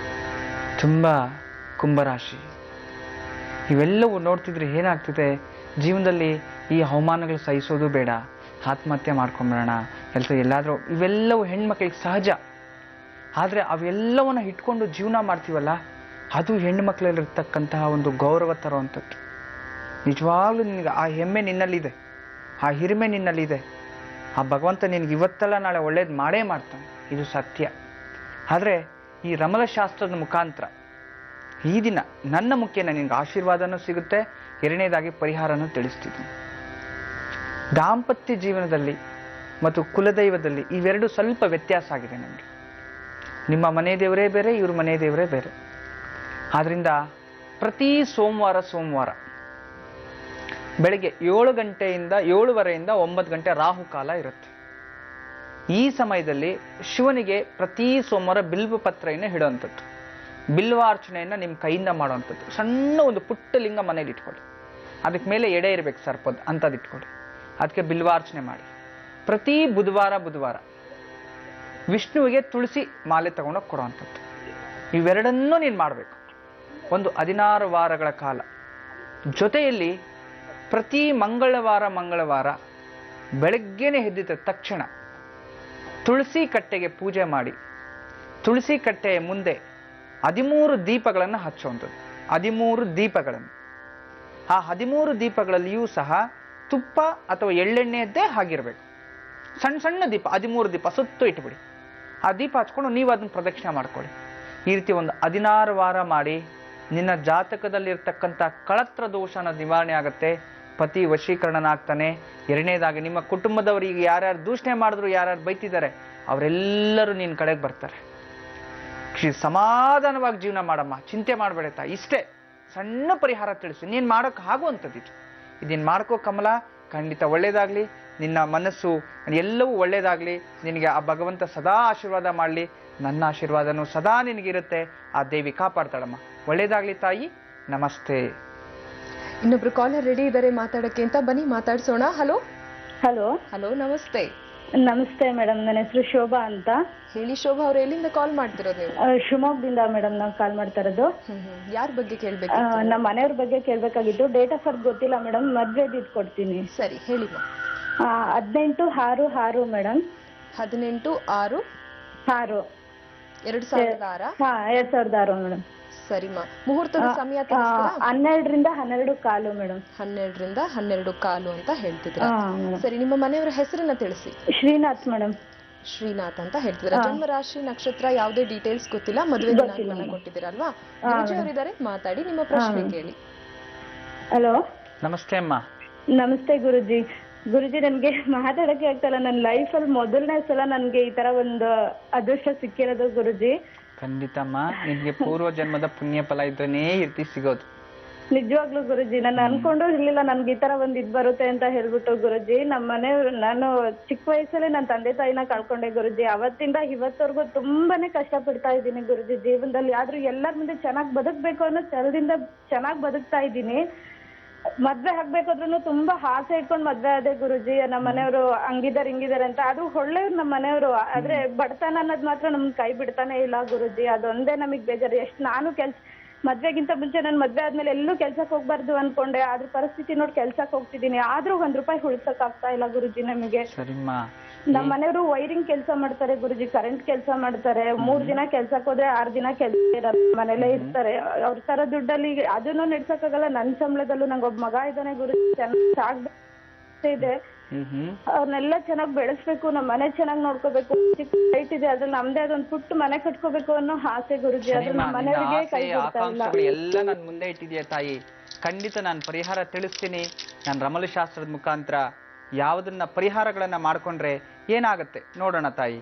ತುಂಬಾ ಕುಂಭರಾಶಿ. ಇವೆಲ್ಲವೂ ನೋಡ್ತಿದ್ರೆ ಏನಾಗ್ತಿದೆ, ಜೀವನದಲ್ಲಿ ಈ ಅವಮಾನಗಳು ಸಹಿಸೋದು ಬೇಡ, ಆತ್ಮಹತ್ಯೆ ಮಾಡ್ಕೊಂಬಿಡೋಣ ಎಲ್ಲಾದ್ರೂ. ಇವೆಲ್ಲವೂ ಹೆಣ್ಮಕ್ಳಿಗೆ ಸಹಜ. ಆದ್ರೆ ಅವೆಲ್ಲವನ್ನ ಇಟ್ಕೊಂಡು ಜೀವನ ಮಾಡ್ತೀವಲ್ಲ, ಅದು ಹೆಣ್ಮಕ್ಳಲ್ಲಿರ್ತಕ್ಕಂತಹ ಒಂದು ಗೌರವ ತರುವಂಥದ್ದು. ನಿಜವಾಗ್ಲೂ ನಿನಗೆ ಆ ಹೆಮ್ಮೆ ನಿನ್ನಲ್ಲಿದೆ, ಆ ಹಿರಿಮೆ ನಿನ್ನಲ್ಲಿದೆ. ಆ ಭಗವಂತ ನಿನ್ಗೆ ಇವತ್ತಲ್ಲ ನಾಳೆ ಒಳ್ಳೇದು ಮಾಡೇ ಮಾಡ್ತಾನೆ, ಇದು ಸತ್ಯ. ಆದ್ರೆ ಈ ರಮಲಶಾಸ್ತ್ರದ ಮುಖಾಂತರ ಈ ದಿನ ನನ್ನ ಮುಖೇನ ನಿನ್ಗೆ ಆಶೀರ್ವಾದನೂ ಸಿಗುತ್ತೆ, ಎರಡನೇದಾಗಿ ಪರಿಹಾರನೂ ತಿಳಿಸ್ತಿದ್ದೀನಿ. ದಾಂಪತ್ಯ ಜೀವನದಲ್ಲಿ ಮತ್ತು ಕುಲದೈವದಲ್ಲಿ ಇವೆರಡು ಸ್ವಲ್ಪ ವ್ಯತ್ಯಾಸ ಆಗಿದೆ ನನಗೆ. ನಿಮ್ಮ ಮನೆ ದೇವರೇ ಬೇರೆ, ಇವ್ರ ಮನೆ ದೇವರೇ ಬೇರೆ. ಆದ್ರಿಂದ ಪ್ರತಿ ಸೋಮವಾರ ಬೆಳಗ್ಗೆ 7 ಗಂಟೆಯಿಂದ 7:30 9 ಗಂಟೆ ರಾಹುಕಾಲ ಇರುತ್ತೆ. ಈ ಸಮಯದಲ್ಲಿ ಶಿವನಿಗೆ ಪ್ರತಿ ಸೋಮವಾರ ಬಿಲ್ವ ಪತ್ರೆಯನ್ನು ಇಡುವಂಥದ್ದು, ಬಿಲ್ವಾರ್ಚನೆಯನ್ನ ನಿಮ್ಮ ಕೈಯಿಂದ ಮಾಡುವಂಥದ್ದು. ಸಣ್ಣ ಒಂದು ಪುಟ್ಟ ಲಿಂಗ ಮನೇಲಿ ಇಟ್ಕೊಳ್ಳಿ, ಅದಕ್ಕೆ ಮೇಲೆ ಎಡೆ ಇರ್ಬೇಕು ಸರ್ಪದ ಅಂತದ್ದು ಇಟ್ಕೊಳ್ಳಿ, ಅದಕ್ಕೆ ಬಿಲ್ವಾರ್ಚನೆ ಮಾಡಿ. ಪ್ರತಿ ಬುಧವಾರ ವಿಷ್ಣುವಿಗೆ ತುಳಸಿ ಮಾಲೆ ತಗೊಂಡೋಗಿ ಕೊಡುವಂಥದ್ದು. ಇವೆರಡನ್ನೂ ನೀನು ಮಾಡಬೇಕು ಒಂದು 16 ವಾರಗಳ ಕಾಲ. ಜೊತೆಯಲ್ಲಿ ಪ್ರತಿ ಮಂಗಳವಾರ ಬೆಳಗ್ಗೆನೆ ಎದ್ದಿದ ತಕ್ಷಣ ತುಳಸಿ ಕಟ್ಟೆಗೆ ಪೂಜೆ ಮಾಡಿ, ತುಳಸಿ ಕಟ್ಟೆಯ ಮುಂದೆ 13 ದೀಪಗಳನ್ನು ಹಚ್ಚುವಂಥದ್ದು. 13 ದೀಪಗಳನ್ನು. ಆ 13 ದೀಪಗಳಲ್ಲಿಯೂ ಸಹ ತುಪ್ಪ ಅಥವಾ ಎಳ್ಳೆಣ್ಣೆಯದ್ದೇ ಆಗಿರ್ಬೇಕು. ಸಣ್ಣ ದೀಪ, 13 ದೀಪ ಸುತ್ತು ಇಟ್ಬಿಡಿ. ಆ ದೀಪ ಹಚ್ಕೊಂಡು ನೀವು ಅದನ್ನ ಪ್ರದಕ್ಷಿಣೆ ಮಾಡ್ಕೊಳ್ಳಿ. ಈ ರೀತಿ ಒಂದು 16 ವಾರ ಮಾಡಿ, ನಿನ್ನ ಜಾತಕದಲ್ಲಿರ್ತಕ್ಕಂಥ ಕಳತ್ರ ದೋಷನ ನಿವಾರಣೆ ಆಗುತ್ತೆ, ಪತಿ ವಶೀಕರಣನಾಗ್ತಾನೆ. ಎರಡನೇದಾಗಿ ನಿಮ್ಮ ಕುಟುಂಬದವರಿಗೆ ಯಾರ್ಯಾರು ದೂಷಣೆ ಮಾಡಿದ್ರು, ಯಾರ್ಯಾರು ಬೈತಿದ್ದಾರೆ, ಅವರೆಲ್ಲರೂ ನಿನ್ನ ಕಡೆಗೆ ಬರ್ತಾರೆ. ಸಮಾಧಾನವಾಗಿ ಜೀವನ ಮಾಡಮ್ಮ, ಚಿಂತೆ ಮಾಡಬೇಡ. ಇಷ್ಟೇ ಸಣ್ಣ ಪರಿಹಾರ ತಿಳಿಸು, ನೀನು ಮಾಡೋಕೆ ಆಗುವಂಥದ್ದಿತ್ತು. ಇದನ್ನು ಮಾಡ್ಕೋ ಕಮಲ. ಖಂಡಿತ ಒಳ್ಳೇದಾಗ್ಲಿ. ನಿನ್ನ ಮನಸ್ಸು ಎಲ್ಲವೂ ಒಳ್ಳೇದಾಗ್ಲಿ. ನಿನಗೆ ಆ ಭಗವಂತ ಸದಾ ಆಶೀರ್ವಾದ ಮಾಡಲಿ. ನನ್ನ ಆಶೀರ್ವಾದನೂ ಸದಾ ನಿನಗಿರುತ್ತೆ. ಆ ದೇವಿ ಕಾಪಾಡ್ತಾಳಮ್ಮ. ಒಳ್ಳೇದಾಗ್ಲಿ ತಾಯಿ. ನಮಸ್ತೆ. ಇನ್ನೊಬ್ರು ಕಾಲರ್ ರೆಡಿ ಇದ್ದಾರೆ ಮಾತಾಡಕ್ಕೆ ಅಂತ, ಬನ್ನಿ ಮಾತಾಡ್ಸೋಣ. ಹಲೋ ಹಲೋ ಹಲೋ, ನಮಸ್ತೆ. ನಮಸ್ತೆ ಮೇಡಮ್, ನನ್ನ ಹೆಸರು ಶೋಭಾ ಅಂತ. ಹೇಳಿ ಶೋಭಾ ಅವ್ರು, ಎಲ್ಲಿಂದ ಕಾಲ್ ಮಾಡ್ತಿರೋದು ನೀವು? ಶಿವಮೊಗ್ಗದಿಂದ ಮೇಡಮ್ ನಾವು ಕಾಲ್ ಮಾಡ್ತಾ ಇರೋದು. ಯಾರ ಬಗ್ಗೆ ಕೇಳ್ಬೇಕು? ನಮ್ಮ ಮನೆಯವ್ರ ಬಗ್ಗೆ ಕೇಳ್ಬೇಕಾಗಿತ್ತು. ಡೇಟ್ ಆಫ್ ಬರ್ತ್ ಗೊತ್ತಿಲ್ಲ ಮೇಡಮ್, ಮದ್ವೆದು ಇಟ್ಕೊಡ್ತೀನಿ. ಸರಿ ಹೇಳಿ. 18/6/6 ಮೇಡಮ್. 18/6/2006. 2006 ಮೇಡಮ್. ಸರಿಮ್ಮ. ಮುಹೂರ್ತದ ಸಮಯ ತಿಳಿಸ್ತೀರಾ? 12ರಿಂದ 12:15 ಮೇಡಮ್. 12ರಿಂದ 12:15 ಅಂತ ಹೇಳ್ತಿದ್ರ. ಸರಿ, ನಿಮ್ಮ ಮನೆಯವರ ಹೆಸರನ್ನ ತಿಳಿಸಿ. ಶ್ರೀನಾಥ್ ಮೇಡಮ್. ಶ್ರೀನಾಥ್ ಅಂತ ಹೇಳ್ತಿದ್ರ. ಜನ್ಮ ರಾಶಿ ನಕ್ಷತ್ರ ಯಾವುದೇ ಡೀಟೇಲ್ಸ್ ಗೊತ್ತಿಲ್ಲ, ಮದುವೆ ದಿನಾಂಕವನ್ನ ಕೊಟ್ಟಿದ್ದೀರಲ್ವಾ? ಗುರೂಜಿ ಅವರಿದ್ದಾರೆ, ಮಾತಾಡಿ, ನಿಮ್ಮ ಪ್ರಶ್ನೆ ಕೇಳಿ. ಹಲೋ, ನಮಸ್ತೆ ಅಮ್ಮ. ನಮಸ್ತೆ ಗುರುಜಿ. ಗುರುಜಿ, ನನ್ಗೆ ಮಾತಾಡಕ್ಕೆ ಆಗ್ತಲ್ಲ. ನನ್ನ ಲೈಫಲ್ಲಿ ಮೊದಲನೇ ಸಲ ನನ್ಗೆ ಈ ತರ ಒಂದು ಅದೃಷ್ಟ ಸಿಕ್ಕಿರೋದು ಗುರುಜಿ. ಖಂಡಿತಮ್ಮ, ನಿನ್ಗೆ ಪೂರ್ವ ಜನ್ಮದ ಪುಣ್ಯ ಫಲ ಇದ್ರೇನೇ ಇರ್ತಿ ಸಿಗೋದು. ನಿಜವಾಗ್ಲೂ ಗುರುಜಿ, ನಾನು ಅನ್ಕೊಂಡು ಇರ್ಲಿಲ್ಲ ನನ್ಗೆ ಈ ತರ ಒಂದ್ ಇದ್ ಬರುತ್ತೆ ಅಂತ ಹೇಳ್ಬಿಟ್ಟು. ಗುರುಜಿ, ನಾನು ಚಿಕ್ಕ ವಯಸ್ಸಲ್ಲೇ ನನ್ನ ತಂದೆ ತಾಯಿನ ಕಳ್ಕೊಂಡೆ ಗುರುಜಿ. ಅವತ್ತಿಂದ ಇವತ್ತವರೆಗೂ ತುಂಬಾನೇ ಕಷ್ಟ ಪಡ್ತಾ ಇದ್ದೀನಿ ಗುರುಜಿ ಜೀವನದಲ್ಲಿ. ಆದ್ರೂ ಎಲ್ಲರ ಮುಂದೆ ಚೆನ್ನಾಗ್ ಬದುಕ್ಬೇಕು ಅನ್ನೋ ಛಲದಿಂದ ಚೆನ್ನಾಗ್ ಬದುಕ್ತಾ ಇದ್ದೀನಿ. ಮದ್ವೆ ಆಗ್ಬೇಕಾದ್ರೂ ತುಂಬಾ ಆಸೆ ಇಟ್ಕೊಂಡ್ ಮದ್ವೆ ಆದೆ ಗುರುಜಿ. ನಮ್ಮ ಮನೆಯವರು ಹಂಗಿದಾರೆ ಹಿಂಗಿದಾರೆ ಅಂತ. ಆದ್ರೂ ಒಳ್ಳೆಯವ್ರು ನಮ್ಮ ಮನೆಯವರು. ಆದ್ರೆ ಬಡತನ ಅನ್ನೋದ್ ಮಾತ್ರ ನಮ್ ಕೈ ಬಿಡ್ತಾನೆ ಇಲ್ಲ ಗುರುಜಿ. ಅದೊಂದೇ ನಮಗ್ ಬೇಜಾರು. ನಾನು ಮದ್ವೆಗಿಂತ ಮುಂಚೆ ನಾನು ಮದ್ವೆ ಆದ್ಮೇಲೆ ಎಲ್ಲೂ ಕೆಲ್ಸಕ್ಕೆ ಹೋಗ್ಬಾರ್ದು ಅನ್ಕೊಂಡೆ. ಆದ್ರೂ ಪರಿಸ್ಥಿತಿ ನೋಡಿ ಕೆಲ್ಸಕ್ಕೆ ಹೋಗ್ತಿದ್ದೀನಿ. ಆದ್ರೂ ₹1 ಉಳಿಸಕ್ ಆಗ್ತಾ ಇಲ್ಲ ಗುರುಜಿ ನಮಗೆ. ನಮ್ಮ ಮನೆಯವರು ವೈರಿಂಗ್ ಕೆಲಸ ಮಾಡ್ತಾರೆ ಗುರುಜಿ, ಕರೆಂಟ್ ಕೆಲಸ ಮಾಡ್ತಾರೆ. 3 ದಿನ ಕೆಲ್ಸಕ್ಕೆ ಹೋದ್ರೆ 6 ದಿನ ಕೆಲ್ಸ ಇರಲ್ಲ, ಮನೇಲೇ ಇರ್ತಾರೆ. ಅವ್ರ ತರ ದುಡ್ಡಲ್ಲಿ ಅದನ್ನು ನಡ್ಸಕ್ಕಾಗಲ್ಲ. ನನ್ನ ಸಂಬಳದಲ್ಲೂ ನಂಗೆ ಒಬ್ಬ ಮಗ ಇದ್ದಾನೆ ಗುರುಜಿ, ಚೆನ್ನಾಗಿ ಇದೆ. ಅವ್ರನ್ನೆಲ್ಲ ಚೆನ್ನಾಗಿ ಬೆಳೆಸ್ಬೇಕು, ನಮ್ಮ ಮನೆ ಚೆನ್ನಾಗಿ ನೋಡ್ಕೋಬೇಕು. ಚಿಕ್ಕ ಸೈಟ್ ಇದೆ, ಅದ್ರಲ್ಲಿ ನಮ್ದೇ ಅದೊಂದು ಪುಟ್ಟ ಮನೆ ಕಟ್ಕೋಬೇಕು ಅನ್ನೋ ಆಸೆ ಗುರುಜಿ. ಅದ್ರ ನಮ್ಮ ಮನೆಯವರಿಗೆ ಕೈ ಬಿಡ್ತಾ ಇಲ್ಲ. ಎಲ್ಲ ನನ್ ಮುಂದೆ ಇಟ್ಟಿದ್ಯಾ ತಾಯಿ. ಖಂಡಿತ ನಾನು ಪರಿಹಾರ ತಿಳಿಸ್ತೀನಿ. ನಾನು ರಮಲ ಶಾಸ್ತ್ರದ ಮುಖಾಂತರ ಯಾವುದನ್ನ ಪರಿಹಾರಗಳನ್ನ ಮಾಡ್ಕೊಂಡ್ರೆ ಏನಾಗುತ್ತೆ ನೋಡೋಣ ತಾಯಿ.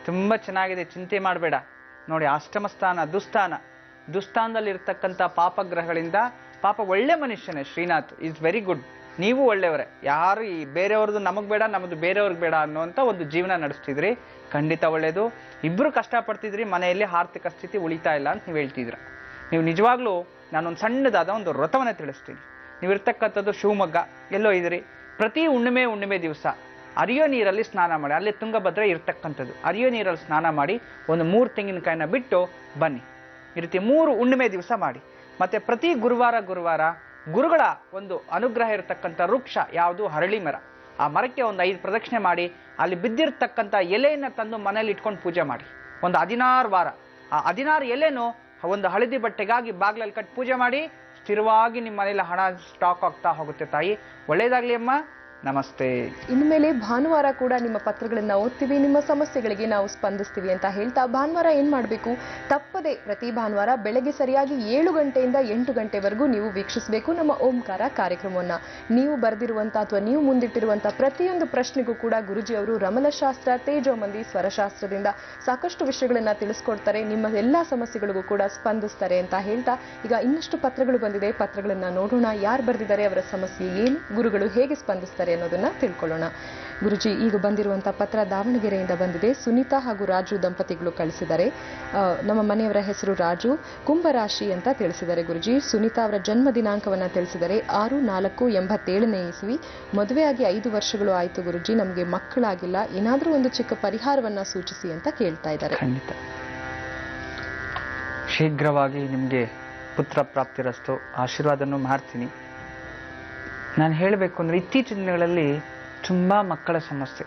ತುಂಬಾ ಚೆನ್ನಾಗಿದೆ, ಚಿಂತೆ ಮಾಡಬೇಡ. ನೋಡಿ, ಅಷ್ಟಮ ಸ್ಥಾನ ದುಸ್ಥಾನದಲ್ಲಿ ಇರ್ತಕ್ಕಂಥ ಪಾಪಗ್ರಹಗಳಿಂದ ಪಾಪ ಒಳ್ಳೆ ಮನುಷ್ಯನೇ ಶ್ರೀನಾಥ್ ಈಸ್ ವೆರಿ ಗುಡ್. ನೀವು ಒಳ್ಳೆಯವರೇ. ಯಾರು ಈ ಬೇರೆಯವ್ರದ್ದು ನಮಗ್ ಬೇಡ, ನಮ್ದು ಬೇರೆಯವ್ರಿಗೆ ಬೇಡ ಅನ್ನುವಂಥ ಒಂದು ಜೀವನ ನಡೆಸ್ತಿದ್ರಿ. ಖಂಡಿತ ಒಳ್ಳೇದು. ಇಬ್ರು ಕಷ್ಟಪಡ್ತಿದ್ರಿ, ಮನೆಯಲ್ಲಿ ಆರ್ಥಿಕ ಸ್ಥಿತಿ ಉಳಿತಾ ಇಲ್ಲ ಅಂತ ನೀವು ಹೇಳ್ತಿದ್ರ. ನೀವು ನಿಜವಾಗ್ಲೂ ನಾನೊಂದು ಸಣ್ಣದಾದ ಒಂದು ವ್ರತವನ್ನ ತಿಳಿಸ್ತೀನಿ. ನೀವು ಇರ್ತಕ್ಕಂಥದ್ದು ಶಿವಮೊಗ್ಗ ಎಲ್ಲೋ ಇದ್ರಿ. ಪ್ರತಿ ಹುಣ್ಣಿಮೆ ದಿವಸ ಅರಿಯೋ ನೀರಲ್ಲಿ ಸ್ನಾನ ಮಾಡಿ. ಅಲ್ಲಿ ತುಂಗಭದ್ರೆ ಇರ್ತಕ್ಕಂಥದ್ದು. ಅರಿಯೋ ನೀರಲ್ಲಿ ಸ್ನಾನ ಮಾಡಿ ಒಂದು 3 ತೆಂಗಿನಕಾಯಿನ ಬಿಟ್ಟು ಬನ್ನಿ. ಈ ರೀತಿ 3 ಹುಣ್ಣಿಮೆ ದಿವಸ ಮಾಡಿ. ಮತ್ತೆ ಪ್ರತಿ ಗುರುವಾರ ಗುರುಗಳ ಒಂದು ಅನುಗ್ರಹ ಇರತಕ್ಕಂಥ ವೃಕ್ಷ ಯಾವುದು? ಹರಳಿ ಮರ. ಆ ಮರಕ್ಕೆ ಒಂದು 5 ಪ್ರದಕ್ಷಿಣೆ ಮಾಡಿ ಅಲ್ಲಿ ಬಿದ್ದಿರ್ತಕ್ಕಂಥ ಎಲೆಯನ್ನ ತಂದು ಮನೇಲಿ ಇಟ್ಕೊಂಡು ಪೂಜೆ ಮಾಡಿ. ಒಂದು 16 ವಾರ ಆ 16 ಎಲೆನೂ ಒಂದು ಹಳದಿ ಬಟ್ಟೆಗಾಗಿ ಬಾಗ್ಲಲ್ಲಿ ಕಟ್ಟಿ ಪೂಜೆ ಮಾಡಿ. ಸ್ಥಿರವಾಗಿ ನಿಮ್ಮ ಮನೇಲಿ ಹಣ ಸ್ಟಾಕ್ ಆಗ್ತಾ ಹೋಗುತ್ತೆ ತಾಯಿ. ಒಳ್ಳೇದಾಗ್ಲಿ ಅಮ್ಮ. ನಮಸ್ತೆ. ಇನ್ಮೇಲೆ ಭಾನುವಾರ ಕೂಡ ನಿಮ್ಮ ಪತ್ರಗಳನ್ನ ಓದ್ತೀವಿ, ನಿಮ್ಮ ಸಮಸ್ಯೆಗಳಿಗೆ ನಾವು ಸ್ಪಂದಿಸ್ತೀವಿ ಅಂತ ಹೇಳ್ತಾ, ಭಾನುವಾರ ಏನ್ ಮಾಡಬೇಕು? ತಪ್ಪದೆ ಪ್ರತಿ ಭಾನುವಾರ ಬೆಳಗ್ಗೆ ಸರಿಯಾಗಿ 7 ಗಂಟೆಯಿಂದ 8 ಗಂಟೆವರೆಗೂ ನೀವು ವೀಕ್ಷಿಸಬೇಕು ನಮ್ಮ ಓಂಕಾರ ಕಾರ್ಯಕ್ರಮವನ್ನ. ನೀವು ಬರೆದಿರುವಂತ ಅಥವಾ ನೀವು ಮುಂದಿಟ್ಟಿರುವಂತ ಪ್ರತಿಯೊಂದು ಪ್ರಶ್ನೆಗೂ ಕೂಡ ಗುರುಜಿ ಅವರು ರಮಲಶಾಸ್ತ್ರ, ತೇಜೋಮಂದಿ, ಸ್ವರಶಾಸ್ತ್ರದಿಂದ ಸಾಕಷ್ಟು ವಿಷಯಗಳನ್ನ ತಿಳಿಸ್ಕೊಡ್ತಾರೆ. ನಿಮ್ಮ ಎಲ್ಲಾ ಸಮಸ್ಯೆಗಳಿಗೂ ಕೂಡ ಸ್ಪಂದಿಸ್ತಾರೆ ಅಂತ ಹೇಳ್ತಾ, ಈಗ ಇನ್ನಷ್ಟು ಪತ್ರಗಳು ಬಂದಿದೆ, ಪತ್ರಗಳನ್ನ ನೋಡೋಣ. ಯಾರು ಬರೆದಿದ್ದಾರೆ, ಅವರ ಸಮಸ್ಯೆ ಏನು, ಗುರುಗಳು ಹೇಗೆ ಸ್ಪಂದಿಸ್ತಾರೆ ಅನ್ನೋದನ್ನ ತಿಳ್ಕೊಳ್ಳೋಣ. ಗುರುಜಿ, ಈಗ ಬಂದಿರುವಂತಹ ಪತ್ರ ದಾವಣಗೆರೆಯಿಂದ ಬಂದಿದೆ. ಸುನೀತಾ ಹಾಗೂ ರಾಜು ದಂಪತಿಗಳು ಕಳಿಸಿದ್ದಾರೆ. ನಮ್ಮ ಮನೆಯವರ ಹೆಸರು ರಾಜು, ಕುಂಭರಾಶಿ ಅಂತ ತಿಳಿಸಿದ್ದಾರೆ ಗುರುಜಿ. ಸುನೀತಾ ಅವರ ಜನ್ಮ ದಿನಾಂಕವನ್ನ ತಿಳಿಸಿದ್ದಾರೆ 6/4/87ನೇ ಇಸ್ವಿ. ಮದುವೆಯಾಗಿ 5 ವರ್ಷಗಳು ಆಯ್ತು ಗುರುಜಿ, ನಮಗೆ ಮಕ್ಕಳಾಗಿಲ್ಲ, ಏನಾದ್ರೂ ಒಂದು ಚಿಕ್ಕ ಪರಿಹಾರವನ್ನ ಸೂಚಿಸಿ ಅಂತ ಕೇಳ್ತಾ ಇದ್ದಾರೆ. ಖಂಡಿತ ಶೀಘ್ರವಾಗಿ ನಿಮ್ಗೆ ಪುತ್ರ ಪ್ರಾಪ್ತಿರಸ್ತು, ಆಶೀರ್ವಾದನೂ ಮಾಡ್ತೀನಿ. ನಾನು ಹೇಳಬೇಕು ಅಂದರೆ ಇತ್ತೀಚಿನ ದಿನಗಳಲ್ಲಿ ತುಂಬ ಮಕ್ಕಳ ಸಮಸ್ಯೆ.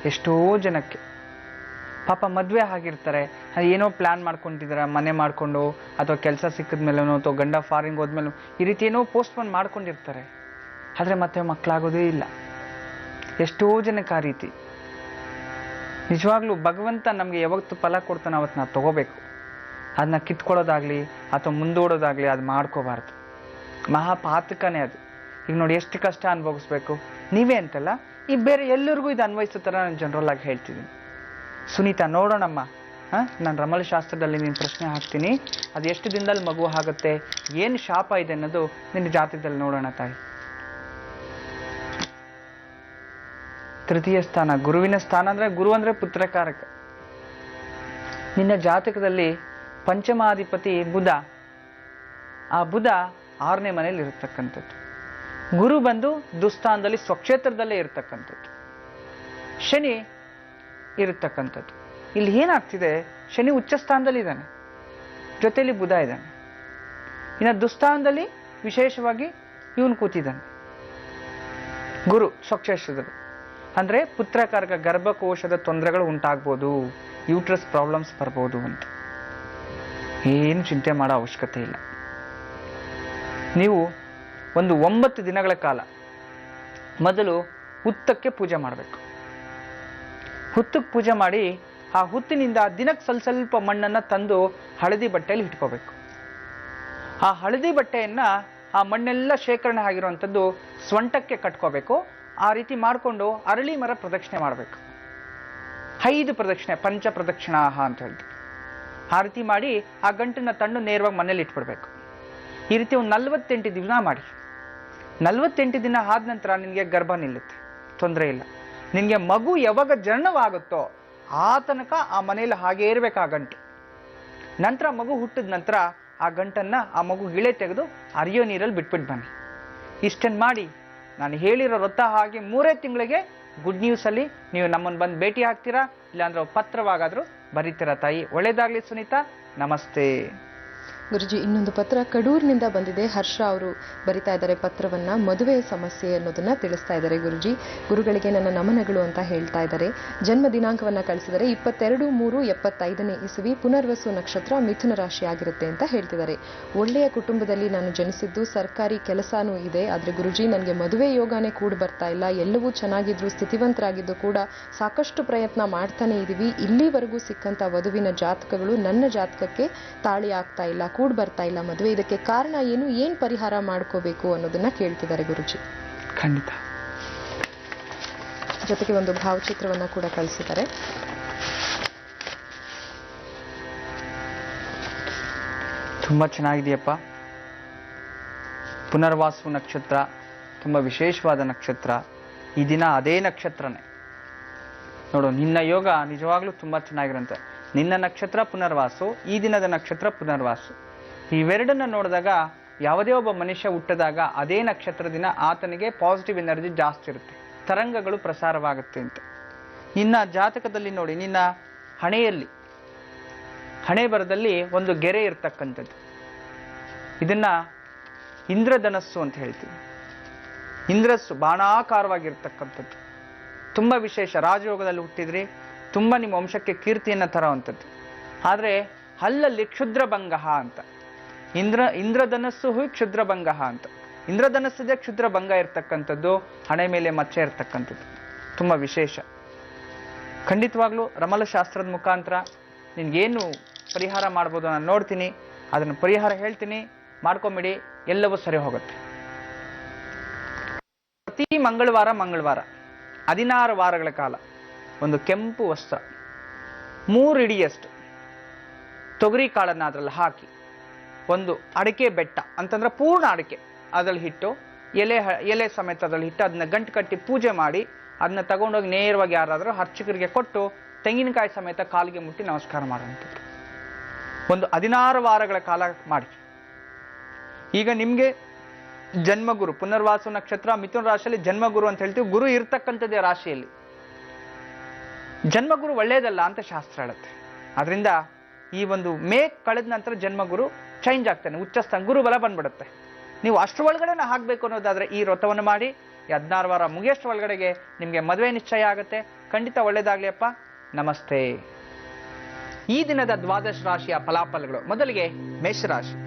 ಎಷ್ಟೋ ಜನಕ್ಕೆ ಪಾಪ ಮದುವೆ ಆಗಿರ್ತಾರೆ, ಏನೋ ಪ್ಲ್ಯಾನ್ ಮಾಡ್ಕೊಂಡಿದ್ದಾರೆ, ಮನೆ ಮಾಡಿಕೊಂಡು ಅಥವಾ ಕೆಲಸ ಸಿಕ್ಕಿದ ಮೇಲೂ ಅಥವಾ ಗಂಡ ಫಾರಿನ್ಗೆ ಹೋದ್ಮೇಲೂ ಈ ರೀತಿ ಏನೋ ಪೋಸ್ಟ್ಪೋನ್ ಮಾಡ್ಕೊಂಡಿರ್ತಾರೆ. ಆದರೆ ಮತ್ತೆ ಮಕ್ಕಳಾಗೋದೇ ಇಲ್ಲ. ಎಷ್ಟೋ ಜನಕ್ಕೆ ಆ ರೀತಿ. ನಿಜವಾಗ್ಲೂ ಭಗವಂತ ನಮಗೆ ಯಾವತ್ತು ಫಲ ಕೊಡ್ತಾನೆ ಅವತ್ತು ನಾವು ತಗೋಬೇಕು. ಅದನ್ನ ಕಿತ್ಕೊಳ್ಳೋದಾಗ್ಲಿ ಅಥವಾ ಮುಂದೂಡೋದಾಗ್ಲಿ ಅದು ಮಾಡ್ಕೋಬಾರ್ದು. ಮಹಾಪಾತಕನೇ ಅದು. ಈಗ ನೋಡಿ ಎಷ್ಟು ಕಷ್ಟ ಅನುಭವಿಸ್ಬೇಕು. ನೀವೇ ಅಂತಲ್ಲ, ಈ ಬೇರೆ ಎಲ್ಲರಿಗೂ ಇದು ಅನ್ವಯಿಸೋ ಥರ ನಾನು ಜನರಲ್ ಆಗಿ ಹೇಳ್ತಿದ್ದೀನಿ. ಸುನೀತಾ, ನೋಡೋಣಮ್ಮ. ನಾನು ರಮಲ ಶಾಸ್ತ್ರದಲ್ಲಿ ನೀನು ಪ್ರಶ್ನೆ ಹಾಕ್ತೀನಿ. ಅದು ಎಷ್ಟು ದಿನದಲ್ಲಿ ಮಗು ಆಗುತ್ತೆ, ಏನು ಶಾಪ ಇದೆ ಅನ್ನೋದು ನಿನ್ನ ಜಾತಕದಲ್ಲಿ ನೋಡೋಣ ತಾಯಿ. ತೃತೀಯ ಸ್ಥಾನ, ಗುರುವಿನ ಸ್ಥಾನ ಅಂದ್ರೆ ಗುರು ಅಂದ್ರೆ ಪುತ್ರಕಾರಕ. ನಿನ್ನ ಜಾತಕದಲ್ಲಿ ಪಂಚಮಾಧಿಪತಿ ಬುಧ, ಆ ಬುಧ 6ನೇ ಮನೆಯಲ್ಲಿ ಇರತಕ್ಕಂಥದ್ದು. ಗುರು ಬಂದು ದುಸ್ಥಾನದಲ್ಲಿ ಸ್ವಕ್ಷೇತ್ರದಲ್ಲೇ ಇರತಕ್ಕಂಥದ್ದು. ಶನಿ ಇರತಕ್ಕಂಥದ್ದು. ಇಲ್ಲಿ ಏನಾಗ್ತಿದೆ, ಶನಿ ಉಚ್ಚ ಸ್ಥಾನದಲ್ಲಿ ಇದ್ದಾನೆ, ಜೊತೆಯಲ್ಲಿ ಬುಧ ಇದ್ದಾನೆ. ಇನ್ನು ದುಸ್ಥಾನದಲ್ಲಿ ವಿಶೇಷವಾಗಿ ಇವನು ಕೂತಿದ್ದಾನೆ, ಗುರು ಸ್ವಕ್ಷೇತ್ರದಲ್ಲಿ. ಅಂದ್ರೆ ಪುತ್ರಕಾರಕ, ಗರ್ಭಕೋಶದ ತೊಂದರೆಗಳು ಉಂಟಾಗ್ಬೋದು, ಯೂಟ್ರಸ್ ಪ್ರಾಬ್ಲಮ್ಸ್ ಬರ್ಬೋದು ಅಂತ. ಏನು ಚಿಂತೆ ಮಾಡೋ ಅವಶ್ಯಕತೆ ಇಲ್ಲ. ನೀವು ಒಂದು 9 ದಿನಗಳ ಕಾಲ ಮೊದಲು ಹುತ್ತಕ್ಕೆ ಪೂಜೆ ಮಾಡಬೇಕು. ಹುತ್ತಕ್ಕೆ ಪೂಜೆ ಮಾಡಿ ಆ ಹುತ್ತಿನಿಂದ ದಿನಕ್ಕೆ ಸ್ವಲ್ಪ ಮಣ್ಣನ್ನು ತಂದು ಹಳದಿ ಬಟ್ಟೆಯಲ್ಲಿ ಇಟ್ಕೋಬೇಕು. ಆ ಹಳದಿ ಬಟ್ಟೆಯನ್ನ ಆ ಮಣ್ಣೆಲ್ಲ ಶೇಖರಣೆ ಆಗಿರುವಂಥದ್ದು ಸ್ವಂಟಕ್ಕೆ ಕಟ್ಕೋಬೇಕು. ಆ ರೀತಿ ಮಾಡಿಕೊಂಡು ಅರಳಿ ಮರ ಪ್ರದಕ್ಷಿಣೆ ಮಾಡಬೇಕು. 5 ಪ್ರದಕ್ಷಿಣೆ, ಪಂಚ ಪ್ರದಕ್ಷಿಣಾಹ ಅಂತ ಹೇಳ್ತೀವಿ. ಆ ರೀತಿ ಮಾಡಿ ಆ ಗಂಟನ್ನ ತಂದು ನೇರವಾಗಿ ಮನೇಲಿ ಇಟ್ಬಿಡ್ಬೇಕು. ಈ ರೀತಿ ಒಂದು 48 ದಿನ ಮಾಡಿ. 48 ದಿನ ಆದ ನಂತರ ನಿನಗೆ ಗರ್ಭ ನಿಲ್ಲುತ್ತೆ, ತೊಂದರೆ ಇಲ್ಲ. ನಿನಗೆ ಮಗು ಯಾವಾಗ ಜನನವಾಗುತ್ತೋ ಆ ತನಕ ಆ ಮನೆಯಲ್ಲಿ ಹಾಗೆ ಇರಬೇಕು ಆ ಗಂಟು. ನಂತರ ಮಗು ಹುಟ್ಟಿದ ನಂತರ ಆ ಗಂಟನ್ನ ಆ ಮಗು ಇಳೆ ತೆಗೆದು ಅರಿಯೋ ನೀರಲ್ಲಿ ಬಿಟ್ಬಿಟ್ಟು ಬನ್ನಿ. ಇಷ್ಟನ್ನು ಮಾಡಿ ನಾನು ಹೇಳಿರೋ ವ್ರತ ಹಾಗೆ 3 ತಿಂಗಳಿಗೆ ಗುಡ್ ನ್ಯೂಸಲ್ಲಿ ನೀವು ನಮ್ಮನ್ನು ಬಂದು ಭೇಟಿ ಆಗ್ತೀರಾ, ಇಲ್ಲಾಂದ್ರೆ ಪತ್ರವಾಗಾದರೂ ಬರೀತೀರಾ. ತಾಯಿ ಒಳ್ಳೇದಾಗ್ಲಿ ಸುನೀತಾ, ನಮಸ್ತೆ. ಗುರುಜಿ, ಇನ್ನೊಂದು ಪತ್ರ ಕಡೂರಿನಿಂದ ಬಂದಿದೆ. ಹರ್ಷ ಅವರು ಬರಿತಾ ಇದ್ದಾರೆ ಪತ್ರವನ್ನ. ಮದುವೆ ಸಮಸ್ಯೆ ಅನ್ನೋದನ್ನ ತಿಳಿಸ್ತಾ ಇದ್ದಾರೆ. ಗುರುಜಿ, ಗುರುಗಳಿಗೆ ನನ್ನ ನಮನಗಳು ಅಂತ ಹೇಳ್ತಾ ಇದ್ದಾರೆ. ಜನ್ಮ ದಿನಾಂಕವನ್ನ ಕಳಿಸಿದರೆ 22/3/75ನೇ ಇಸವಿ, ಪುನರ್ವಸು ನಕ್ಷತ್ರ, ಮಿಥುನ ರಾಶಿ ಆಗಿರುತ್ತೆ ಅಂತ ಹೇಳ್ತಿದ್ದಾರೆ. ಒಳ್ಳೆಯ ಕುಟುಂಬದಲ್ಲಿ ನಾನು ಜನಿಸಿದ್ದು, ಸರ್ಕಾರಿ ಕೆಲಸನೂ ಇದೆ. ಆದ್ರೆ ಗುರುಜಿ, ನನಗೆ ಮದುವೆ ಯೋಗನೇ ಕೂಡ ಬರ್ತಾ ಇಲ್ಲ. ಎಲ್ಲವೂ ಚೆನ್ನಾಗಿದ್ರು, ಸ್ಥಿತಿವಂತರಾಗಿದ್ದು ಕೂಡ ಸಾಕಷ್ಟು ಪ್ರಯತ್ನ ಮಾಡ್ತಾನೆ ಇದೀವಿ. ಇಲ್ಲಿವರೆಗೂ ಸಿಕ್ಕಂತ ವಧುವಿನ ಜಾತಕಗಳು ನನ್ನ ಜಾತಕಕ್ಕೆ ತಾಳಿ ಆಗ್ತಾ ಇಲ್ಲ, ಕೂಡ್ ಬರ್ತಾ ಇಲ್ಲ ಮದುವೆ. ಇದಕ್ಕೆ ಕಾರಣ ಏನು, ಏನ್ ಪರಿಹಾರ ಮಾಡ್ಕೋಬೇಕು ಅನ್ನೋದನ್ನ ಕೇಳ್ತಿದ್ದಾರೆ ಗುರುಜಿ. ಖಂಡಿತ. ಜೊತೆಗೆ ಒಂದು ಭಾವಚಿತ್ರವನ್ನ ಕೂಡ ಕಳಿಸಿದ್ದಾರೆ. ತುಂಬಾ ಚೆನ್ನಾಗಿದೆಯಪ್ಪ. ಪುನರ್ವಾಸು ನಕ್ಷತ್ರ ತುಂಬಾ ವಿಶೇಷವಾದ ನಕ್ಷತ್ರ. ಈ ದಿನ ಅದೇ ನಕ್ಷತ್ರನೇ ನೋಡು. ನಿನ್ನ ಯೋಗ ನಿಜವಾಗ್ಲೂ ತುಂಬಾ ಚೆನ್ನಾಗಿರುತ್ತೆ. ನಿನ್ನ ನಕ್ಷತ್ರ ಪುನರ್ವಾಸು, ಈ ದಿನದ ನಕ್ಷತ್ರ ಪುನರ್ವಾಸು. ಇವೆರಡನ್ನ ನೋಡಿದಾಗ ಯಾವುದೇ ಒಬ್ಬ ಮನುಷ್ಯ ಹುಟ್ಟಿದಾಗ ಅದೇ ನಕ್ಷತ್ರ ದಿನ ಆತನಿಗೆ ಪಾಸಿಟಿವ್ ಎನರ್ಜಿ ಜಾಸ್ತಿ ಇರುತ್ತೆ, ತರಂಗಗಳು ಪ್ರಸಾರವಾಗುತ್ತೆ ಅಂತ. ನಿನ್ನ ಜಾತಕದಲ್ಲಿ ನೋಡಿ, ನಿನ್ನ ಹಣೆಯಲ್ಲಿ, ಹಣೆ ಬರದಲ್ಲಿ ಒಂದು ಗೆರೆ ಇರ್ತಕ್ಕಂಥದ್ದು. ಇದನ್ನ ಇಂದ್ರಧನಸ್ಸು ಅಂತ ಹೇಳ್ತೀವಿ. ಇಂದ್ರಸ್ಸು ಬಾಣಾಕಾರವಾಗಿರ್ತಕ್ಕಂಥದ್ದು ತುಂಬಾ ವಿಶೇಷ. ರಾಜಯೋಗದಲ್ಲಿ ಹುಟ್ಟಿದ್ರಿ, ತುಂಬಾ ನಿಮ್ಮ ವಂಶಕ್ಕೆ ಕೀರ್ತಿಯನ್ನ ತರುವಂಥದ್ದು. ಆದ್ರೆ ಅಲ್ಲಲ್ಲಿ ಕ್ಷುದ್ರಭಂಗ ಅಂತ, ಇಂದ್ರಧನಸ್ಸು ಕ್ಷುದ್ರಭಂಗ ಅಂತ. ಇಂದ್ರಧನಸ್ಸಿದೆ ಕ್ಷುದ್ರಭಂಗ ಇರ್ತಕ್ಕಂಥದ್ದು, ಹಣೆ ಮೇಲೆ ಮಚ್ಚೆ ಇರ್ತಕ್ಕಂಥದ್ದು ತುಂಬಾ ವಿಶೇಷ. ಖಂಡಿತವಾಗ್ಲೂ ರಮಲಶಾಸ್ತ್ರದ ಮುಖಾಂತರ ನಿನ್ಗೇನು ಪರಿಹಾರ ಮಾಡ್ಬೋದು ನಾನು ನೋಡ್ತೀನಿ, ಅದನ್ನು ಪರಿಹಾರ ಹೇಳ್ತೀನಿ, ಮಾಡ್ಕೊಂಬಿಡಿ, ಎಲ್ಲವೂ ಸರಿ ಹೋಗುತ್ತೆ. ಪ್ರತಿ ಮಂಗಳವಾರ 16 ವಾರಗಳ ಕಾಲ ಒಂದು ಕೆಂಪು ವಸ್ತ್ರ 3 ಇಡಿಯಷ್ಟು ತೊಗರಿ ಕಾಳನ್ನ ಅದರಲ್ಲಿ ಹಾಕಿ, ಒಂದು ಅಡಿಕೆ ಬೆಟ್ಟ ಅಂತಂದ್ರೆ ಪೂರ್ಣ ಅಡಿಕೆ ಅದ್ರಲ್ಲಿ ಹಿಟ್ಟು, ಎಲೆ ಸಮೇತ ಅದ್ರಲ್ಲಿ ಹಿಟ್ಟು, ಅದನ್ನ ಗಂಟು ಕಟ್ಟಿ ಪೂಜೆ ಮಾಡಿ ಅದನ್ನ ತಗೊಂಡೋಗಿ ನೇರವಾಗಿ ಯಾರಾದರೂ ಅರ್ಚಕರಿಗೆ ಕೊಟ್ಟು ತೆಂಗಿನಕಾಯಿ ಸಮೇತ ಕಾಲಿಗೆ ಮುಟ್ಟಿ ನಮಸ್ಕಾರ ಮಾಡುವಂಥದ್ದು. ಒಂದು 16 ವಾರಗಳ ಕಾಲ ಮಾಡಿ. ಈಗ ನಿಮ್ಗೆ ಜನ್ಮಗುರು, ಪುನರ್ವಾಸು ನಕ್ಷತ್ರ, ಮಿಥುನ ರಾಶಿಯಲ್ಲಿ ಜನ್ಮಗುರು ಅಂತ ಹೇಳ್ತೀವಿ. ಗುರು ಇರ್ತಕ್ಕಂಥದ್ದೇ ರಾಶಿಯಲ್ಲಿ. ಜನ್ಮಗುರು ಒಳ್ಳೇದಲ್ಲ ಅಂತ ಶಾಸ್ತ್ರ ಹೇಳುತ್ತೆ. ಅದರಿಂದ ಈ ಒಂದು ಮೇ ಕಳೆದ ನಂತರ ಜನ್ಮಗುರು ಚೇಂಜ್ ಆಗ್ತಾನೆ, ಉಚ್ಚಸ್ಥಾನ ಗುರು ಬಲ ಬಂದ್ಬಿಡುತ್ತೆ. ನೀವು ಅಷ್ಟರ ಒಳಗಡೆನ ಹಾಕ್ಬೇಕು ಅನ್ನೋದಾದ್ರೆ ಈ ವ್ರತವನ್ನು ಮಾಡಿ. ಈ 16 ವಾರ ಮುಗಿಯಷ್ಟು ಒಳಗಡೆಗೆ ನಿಮ್ಗೆ ಮದುವೆ ನಿಶ್ಚಯ ಆಗುತ್ತೆ. ಖಂಡಿತ ಒಳ್ಳೇದಾಗ್ಲಿ ಅಪ್ಪ. ನಮಸ್ತೆ. ಈ ದಿನದ ದ್ವಾದಶ ರಾಶಿಯ ಫಲಾಫಲಗಳು. ಮೊದಲಿಗೆ ಮೇಷರಾಶಿ.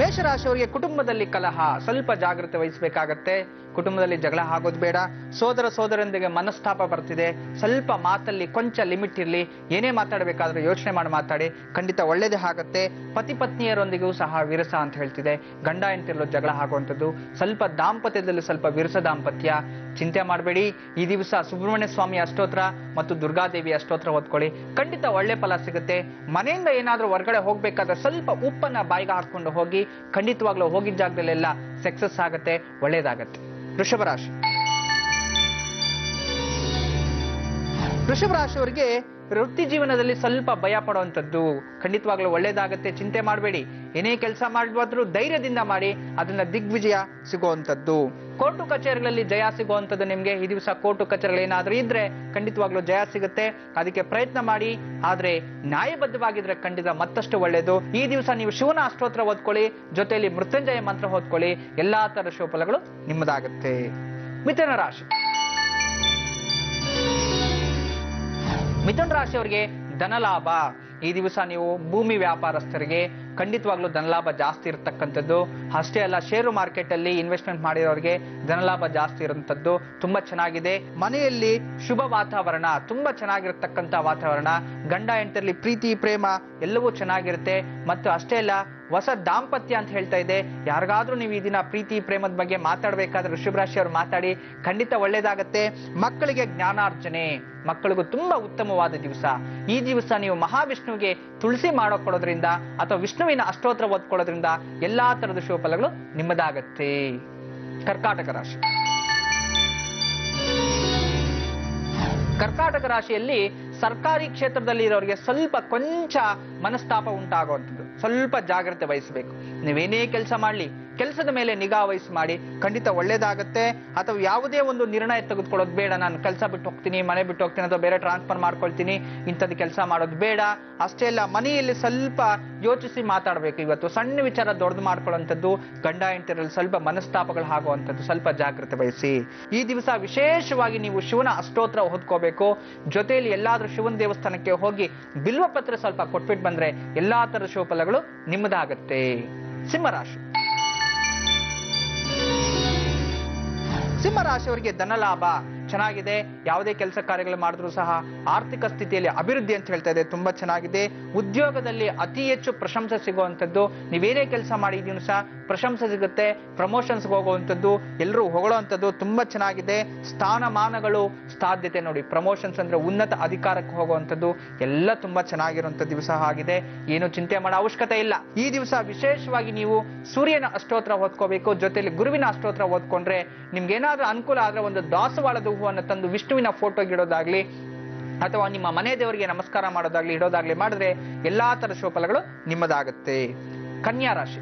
ಮೇಷರಾಶಿಯವರಿಗೆ ಕುಟುಂಬದಲ್ಲಿ ಕಲಹ, ಸ್ವಲ್ಪ ಜಾಗೃತಿ ವಹಿಸಬೇಕಾಗತ್ತೆ. ಕುಟುಂಬದಲ್ಲಿ ಜಗಳ ಆಗೋದು ಬೇಡ. ಸೋದರರೊಂದಿಗೆ ಮನಸ್ತಾಪ ಬರ್ತಿದೆ, ಸ್ವಲ್ಪ ಮಾತಲ್ಲಿ ಕೊಂಚ ಲಿಮಿಟ್ ಇರಲಿ. ಏನೇ ಮಾತಾಡಬೇಕಾದ್ರೂ ಯೋಚನೆ ಮಾಡಿ ಮಾತಾಡಿ, ಖಂಡಿತ ಒಳ್ಳೇದೇ ಆಗುತ್ತೆ. ಪತಿ ಪತ್ನಿಯರೊಂದಿಗೂ ಸಹ ವಿರಸ ಅಂತ ಹೇಳ್ತಿದೆ. ಗಂಡ ಹೆಂಡತಿರಲು ಜಗಳ ಆಗುವಂಥದ್ದು, ಸ್ವಲ್ಪ ದಾಂಪತ್ಯದಲ್ಲಿ ಸ್ವಲ್ಪ ವಿರಸ ದಾಂಪತ್ಯ. ಚಿಂತೆ ಮಾಡಬೇಡಿ. ಈ ದಿವಸ ಸುಬ್ರಹ್ಮಣ್ಯ ಸ್ವಾಮಿ ಅಷ್ಟೋತ್ರ ಮತ್ತು ದುರ್ಗಾದೇವಿ ಅಷ್ಟೋತ್ರ ಓದ್ಕೊಳ್ಳಿ, ಖಂಡಿತ ಒಳ್ಳೆ ಫಲ ಸಿಗುತ್ತೆ. ಮನೆಯಿಂದ ಏನಾದ್ರೂ ಹೊರಗಡೆ ಹೋಗ್ಬೇಕಾದ್ರೆ ಸ್ವಲ್ಪ ಉಪ್ಪನ್ನ ಬಾಯಿಗೆ ಹಾಕೊಂಡು ಹೋಗಿ, ಖಂಡಿತವಾಗ್ಲೂ ಹೋಗಿದ್ದ ಜಾಗದಲ್ಲೆಲ್ಲ ಸಕ್ಸಸ್ ಆಗುತ್ತೆ, ಒಳ್ಳೇದಾಗತ್ತೆ. ವೃಷಭ ರಾಶಿ. ವೃಷಭ ರಾಶಿಯವರಿಗೆ ವೃತ್ತಿ ಜೀವನದಲ್ಲಿ ಸ್ವಲ್ಪ ಭಯ ಪಡುವಂಥದ್ದು. ಖಂಡಿತವಾಗ್ಲೂ ಒಳ್ಳೇದಾಗತ್ತೆ, ಚಿಂತೆ ಮಾಡಬೇಡಿ. ಏನೇ ಕೆಲಸ ಮಾಡಿದ್ರು ಧೈರ್ಯದಿಂದ ಮಾಡಿ, ಅದನ್ನ ದಿಗ್ವಿಜಯ ಸಿಗುವಂಥದ್ದು. ಕೋರ್ಟು ಕಚೇರಿಗಳಲ್ಲಿ ಜಯ ಸಿಗುವಂಥದ್ದು ನಿಮ್ಗೆ. ಈ ದಿವಸ ಕೋರ್ಟು ಕಚೇರಿಗಳು ಏನಾದ್ರೂ ಇದ್ರೆ ಖಂಡಿತವಾಗ್ಲೂ ಜಯ ಸಿಗುತ್ತೆ. ಅದಕ್ಕೆ ಪ್ರಯತ್ನ ಮಾಡಿ. ಆದ್ರೆ ನ್ಯಾಯಬದ್ಧವಾಗಿದ್ರೆ ಖಂಡಿತ ಮತ್ತಷ್ಟು ಒಳ್ಳೇದು. ಈ ದಿವಸ ನೀವು ಶಿವನ ಅಷ್ಟೋತ್ರ ಓದ್ಕೊಳ್ಳಿ, ಜೊತೆಯಲ್ಲಿ ಮೃತ್ಯುಂಜಯ ಮಂತ್ರ ಓದ್ಕೊಳ್ಳಿ. ಎಲ್ಲಾ ತರ ಶುಭಫಲಗಳು ನಿಮ್ಮದಾಗುತ್ತೆ. ಮಿಥುನ ರಾಶಿ. ಮಿಥುನ ರಾಶಿಯವರಿಗೆ ಧನಲಾಭ. ಈ ದಿವಸ ನೀವು ಭೂಮಿ ವ್ಯಾಪಾರಸ್ಥರಿಗೆ ಖಂಡಿತವಾಗ್ಲೂ ಧನಲಾಭ ಜಾಸ್ತಿ ಇರತಕ್ಕಂಥದ್ದು. ಅಷ್ಟೇ ಅಲ್ಲ, ಷೇರು ಮಾರ್ಕೆಟ್ ಅಲ್ಲಿ ಇನ್ವೆಸ್ಟ್ಮೆಂಟ್ ಮಾಡಿರೋರಿಗೆ ಧನಲಾಭ ಜಾಸ್ತಿ ಇರುವಂತದ್ದು ತುಂಬಾ ಚೆನ್ನಾಗಿದೆ. ಮನೆಯಲ್ಲಿ ಶುಭ ವಾತಾವರಣ, ತುಂಬಾ ಚೆನ್ನಾಗಿರ್ತಕ್ಕಂಥ ವಾತಾವರಣ. ಗಂಡ ಹೆಂಡತಿಯಲ್ಲಿ ಪ್ರೀತಿ ಪ್ರೇಮ ಎಲ್ಲವೂ ಚೆನ್ನಾಗಿರುತ್ತೆ. ಮತ್ತು ಅಷ್ಟೇ ಅಲ್ಲ, ಹೊಸ ದಾಂಪತ್ಯ ಅಂತ ಹೇಳ್ತಾ ಇದೆ. ಯಾರಿಗಾದ್ರೂ ನೀವು ಈ ದಿನ ಪ್ರೀತಿ ಪ್ರೇಮದ ಬಗ್ಗೆ ಮಾತಾಡ್ಬೇಕಾದ್ರೆ ವೃಷಭ ರಾಶಿಯವರು ಮಾತಾಡಿ, ಖಂಡಿತ ಒಳ್ಳೇದಾಗತ್ತೆ. ಮಕ್ಕಳಿಗೆ ಜ್ಞಾನಾರ್ಜನೆ, ಮಕ್ಕಳಿಗೂ ತುಂಬಾ ಉತ್ತಮವಾದ ದಿವಸ. ಈ ದಿವಸ ನೀವು ಮಹಾವಿಷ್ಣುವಿಗೆ ತುಳಸಿ ಮಾಡೋಕೊಡೋದ್ರಿಂದ ಅಥವಾ ವಿಷ್ಣುವಿನ ಅಷ್ಟೋತ್ರ ಓದ್ಕೊಳ್ಳೋದ್ರಿಂದ ಎಲ್ಲಾ ತರದ ಶುಭ ಫಲಗಳು ನಿಮ್ಮದಾಗತ್ತೆ. ಕರ್ಕಾಟಕ ರಾಶಿ. ಕರ್ಕಾಟಕ ರಾಶಿಯಲ್ಲಿ ಸರ್ಕಾರಿ ಕ್ಷೇತ್ರದಲ್ಲಿ ಇರೋರಿಗೆ ಸ್ವಲ್ಪ ಕೊಂಚ ಮನಸ್ತಾಪ ಉಂಟಾಗುವಂಥದ್ದು. ಸ್ವಲ್ಪ ಜಾಗ್ರತೆ ವಹಿಸಬೇಕು. ನೀವೇನೇ ಕೆಲಸ ಮಾಡ್ಲಿ, ಕೆಲಸದ ಮೇಲೆ ನಿಗಾ ವಹಿಸಿ ಮಾಡಿ, ಖಂಡಿತ ಒಳ್ಳೇದಾಗತ್ತೆ. ಅಥವಾ ಯಾವುದೇ ಒಂದು ನಿರ್ಣಯ ತೆಗೆದುಕೊಳ್ಳೋದು ಬೇಡ. ನಾನು ಕೆಲಸ ಬಿಟ್ಟು ಹೋಗ್ತೀನಿ, ಮನೆ ಬಿಟ್ಟು ಹೋಗ್ತೀನಿ, ಅಥವಾ ಬೇರೆ ಟ್ರಾನ್ಸ್ಫರ್ ಮಾಡ್ಕೊಳ್ತೀನಿ, ಇಂಥದ್ದು ಕೆಲಸ ಮಾಡೋದು ಬೇಡ. ಅಷ್ಟೇ ಅಲ್ಲ, ಮನೆಯಲ್ಲಿ ಸ್ವಲ್ಪ ಯೋಚಿಸಿ ಮಾತಾಡಬೇಕು. ಇವತ್ತು ಸಣ್ಣ ವಿಚಾರ ದೊಡ್ಡದು ಮಾಡ್ಕೊಳ್ಳುವಂಥದ್ದು, ಗಂಡ ಹೆಂಡತಿರಲ್ಲಿ ಸ್ವಲ್ಪ ಮನಸ್ತಾಪಗಳು ಆಗುವಂಥದ್ದು, ಸ್ವಲ್ಪ ಜಾಗ್ರತೆ ವಹಿಸಿ. ಈ ದಿವಸ ವಿಶೇಷವಾಗಿ ನೀವು ಶಿವನ ಅಷ್ಟೋತ್ರ ಓದ್ಕೋಬೇಕು. ಜೊತೆಯಲ್ಲಿ ಎಲ್ಲಾದ್ರೂ ಶಿವನ ದೇವಸ್ಥಾನಕ್ಕೆ ಹೋಗಿ ಬಿಲ್ವ ಪತ್ರ ಸ್ವಲ್ಪ ಕೊಟ್ಬಿಟ್ಟು ಬಂದ್ರೆ ಎಲ್ಲಾ ತರ ಶುಭ ಫಲಗಳು ನಿಮ್ಮದಾಗತ್ತೆ. ಸಿಂಹರಾಶಿ. ಸಿಂಹರಾಶಿಯವರಿಗೆ ಧನಲಾಭ ಚೆನ್ನಾಗಿದೆ. ಯಾವುದೇ ಕೆಲಸ ಕಾರ್ಯಗಳು ಮಾಡಿದ್ರು ಸಹ ಆರ್ಥಿಕ ಸ್ಥಿತಿಯಲ್ಲಿ ಅಭಿವೃದ್ಧಿ ಅಂತ ಹೇಳ್ತಾ ಇದೆ, ತುಂಬಾ ಚೆನ್ನಾಗಿದೆ. ಉದ್ಯೋಗದಲ್ಲಿ ಅತಿ ಹೆಚ್ಚು ಪ್ರಶಂಸೆ ಸಿಗುವಂಥದ್ದು. ನೀವೇನೇ ಕೆಲಸ ಮಾಡಿದೀನು ಸಹ ಪ್ರಶಂಸೆ ಸಿಗುತ್ತೆ. ಪ್ರಮೋಷನ್ಸ್ ಹೋಗುವಂಥದ್ದು, ಎಲ್ಲರೂ ಹೊಗಳುವಂಥದ್ದು ತುಂಬಾ ಚೆನ್ನಾಗಿದೆ. ಸ್ಥಾನಮಾನಗಳು ಸಾಧ್ಯತೆ ನೋಡಿ. ಪ್ರಮೋಷನ್ಸ್ ಅಂದ್ರೆ ಉನ್ನತ ಅಧಿಕಾರಕ್ಕೆ ಹೋಗುವಂಥದ್ದು ಎಲ್ಲ ತುಂಬಾ ಚೆನ್ನಾಗಿರುವಂತ ದಿವಸ ಆಗಿದೆ. ಏನು ಚಿಂತೆ ಮಾಡೋ ಅವಶ್ಯಕತೆ ಇಲ್ಲ. ಈ ದಿವಸ ವಿಶೇಷವಾಗಿ ನೀವು ಸೂರ್ಯನ ಅಷ್ಟೋತ್ರ ಓದ್ಕೋಬೇಕು. ಜೊತೆಲಿ ಗುರುವಿನ ಅಷ್ಟೋತ್ರ ಓದ್ಕೊಂಡ್ರೆ ನಿಮ್ಗೆ ಏನಾದ್ರೂ ಅನುಕೂಲ ಆದ್ರೆ ಒಂದು ದಾಸವಾಳದ ಹೂವನ್ನು ತಂದು ವಿಷ್ಣುವಿನ ಫೋಟೋಗೆ ಇಡೋದಾಗ್ಲಿ ಅಥವಾ ನಿಮ್ಮ ಮನೆ ದೇವರಿಗೆ ನಮಸ್ಕಾರ ಮಾಡೋದಾಗ್ಲಿ ಇಡೋದಾಗ್ಲಿ ಮಾಡಿದ್ರೆ ಎಲ್ಲಾ ತರ ಶುಭ ಫಲಗಳು ನಿಮ್ಮದಾಗುತ್ತೆ. ಕನ್ಯಾ ರಾಶಿ.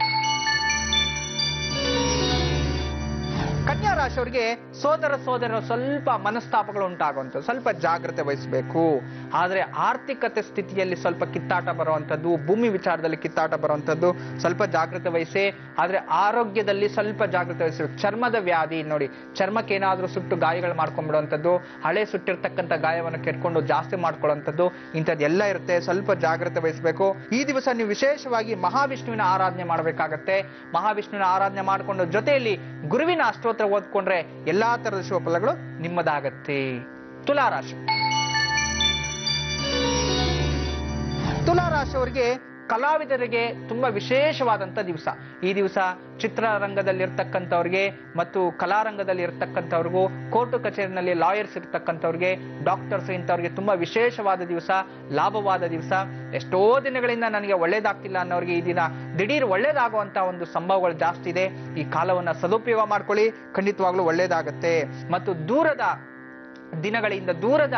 ಕನ್ಯಾ ರಾಶಿಯವರಿಗೆ ಸೋದರರು ಸ್ವಲ್ಪ ಮನಸ್ತಾಪಗಳು ಉಂಟಾಗುವಂಥದ್ದು, ಸ್ವಲ್ಪ ಜಾಗ್ರತೆ ವಹಿಸಬೇಕು. ಆದ್ರೆ ಆರ್ಥಿಕತೆ ಸ್ಥಿತಿಯಲ್ಲಿ ಸ್ವಲ್ಪ ಕಿತ್ತಾಟ ಬರುವಂಥದ್ದು, ಭೂಮಿ ವಿಚಾರದಲ್ಲಿ ಕಿತ್ತಾಟ ಬರುವಂಥದ್ದು, ಸ್ವಲ್ಪ ಜಾಗ್ರತೆ ವಹಿಸಿ. ಆದ್ರೆ ಆರೋಗ್ಯದಲ್ಲಿ ಸ್ವಲ್ಪ ಜಾಗ್ರತೆ ವಹಿಸಬೇಕು. ಚರ್ಮದ ವ್ಯಾಧಿ ನೋಡಿ, ಚರ್ಮಕ್ಕೆ ಏನಾದ್ರೂ ಸುಟ್ಟು ಗಾಯಗಳು ಮಾಡ್ಕೊಂಡ್ಬಿಡುವಂಥದ್ದು, ಹಳೆ ಸುಟ್ಟಿರ್ತಕ್ಕಂಥ ಗಾಯವನ್ನು ಕೆಟ್ಕೊಂಡು ಜಾಸ್ತಿ ಮಾಡ್ಕೊಳ್ಳುವಂಥದ್ದು, ಇಂಥದ್ದೆಲ್ಲ ಇರುತ್ತೆ. ಸ್ವಲ್ಪ ಜಾಗ್ರತೆ ವಹಿಸಬೇಕು. ಈ ದಿವಸ ನೀವು ವಿಶೇಷವಾಗಿ ಮಹಾವಿಷ್ಣುವಿನ ಆರಾಧನೆ ಮಾಡಬೇಕಾಗತ್ತೆ. ಮಹಾವಿಷ್ಣುವಿನ ಆರಾಧನೆ ಮಾಡಿಕೊಂಡು ಜೊತೆಯಲ್ಲಿ ಗುರುವಿನ ಅಷ್ಟೋತ್ರ ಓದ್ಕೊಂಡ್ರೆ ಎಲ್ಲಾ ತರದ ಶುಭ ಫಲಗಳು ನಿಮ್ಮದಾಗತ್ತೆ. ತುಲಾರಾಶಿ. ತುಲಾರಾಶಿಯವರಿಗೆ ಕಲಾವಿದರಿಗೆ ತುಂಬಾ ವಿಶೇಷವಾದಂತ ದಿವಸ. ಈ ದಿವಸ ಚಿತ್ರರಂಗದಲ್ಲಿ ಇರ್ತಕ್ಕಂಥವ್ರಿಗೆ ಮತ್ತು ಕಲಾರಂಗದಲ್ಲಿ ಇರ್ತಕ್ಕಂಥವ್ರಿಗೂ, ಕೋರ್ಟು ಕಚೇರಿನಲ್ಲಿ ಲಾಯರ್ಸ್ ಇರ್ತಕ್ಕಂಥವ್ರಿಗೆ, ಡಾಕ್ಟರ್ಸ್ ಇಂಥವ್ರಿಗೆ ತುಂಬಾ ವಿಶೇಷವಾದ ದಿವಸ, ಲಾಭವಾದ ದಿವಸ. ಎಷ್ಟೋ ದಿನಗಳಿಂದ ನನಗೆ ಒಳ್ಳೇದಾಗ್ತಿಲ್ಲ ಅನ್ನೋರಿಗೆ ಈ ದಿನ ದಿಢೀರ್ ಒಳ್ಳೇದಾಗುವಂತ ಒಂದು ಸಂಭವಗಳು ಜಾಸ್ತಿ ಇದೆ. ಈ ಕಾಲವನ್ನ ಸದುಪಯೋಗ ಮಾಡ್ಕೊಳ್ಳಿ, ಖಂಡಿತವಾಗ್ಲೂ ಒಳ್ಳೇದಾಗತ್ತೆ. ಮತ್ತು ದೂರದ ದಿನಗಳಿಂದ, ದೂರದ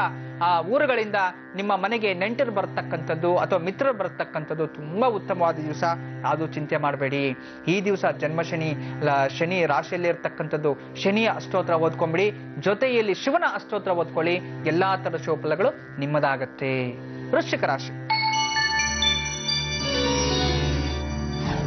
ಊರುಗಳಿಂದ ನಿಮ್ಮ ಮನೆಗೆ ನೆಂಟರು ಬರತಕ್ಕಂಥದ್ದು ಅಥವಾ ಮಿತ್ರರು ಬರತಕ್ಕಂಥದ್ದು ತುಂಬಾ ಉತ್ತಮವಾದ ದಿವಸ. ಅದು ಚಿಂತೆ ಮಾಡಬೇಡಿ. ಈ ದಿವಸ ಶನಿ ರಾಶಿಯಲ್ಲಿ ಇರ್ತಕ್ಕಂಥದ್ದು, ಶನಿಯ ಅಷ್ಟೋತ್ರ ಓದ್ಕೊಂಬಿಡಿ. ಜೊತೆಯಲ್ಲಿ ಶಿವನ ಅಷ್ಟೋತ್ರ ಓದ್ಕೊಳ್ಳಿ. ಎಲ್ಲಾ ತರ ಶುಭ ಫಲಗಳು ನಿಮ್ಮದಾಗತ್ತೆ. ವೃಶ್ಚಿಕ ರಾಶಿ.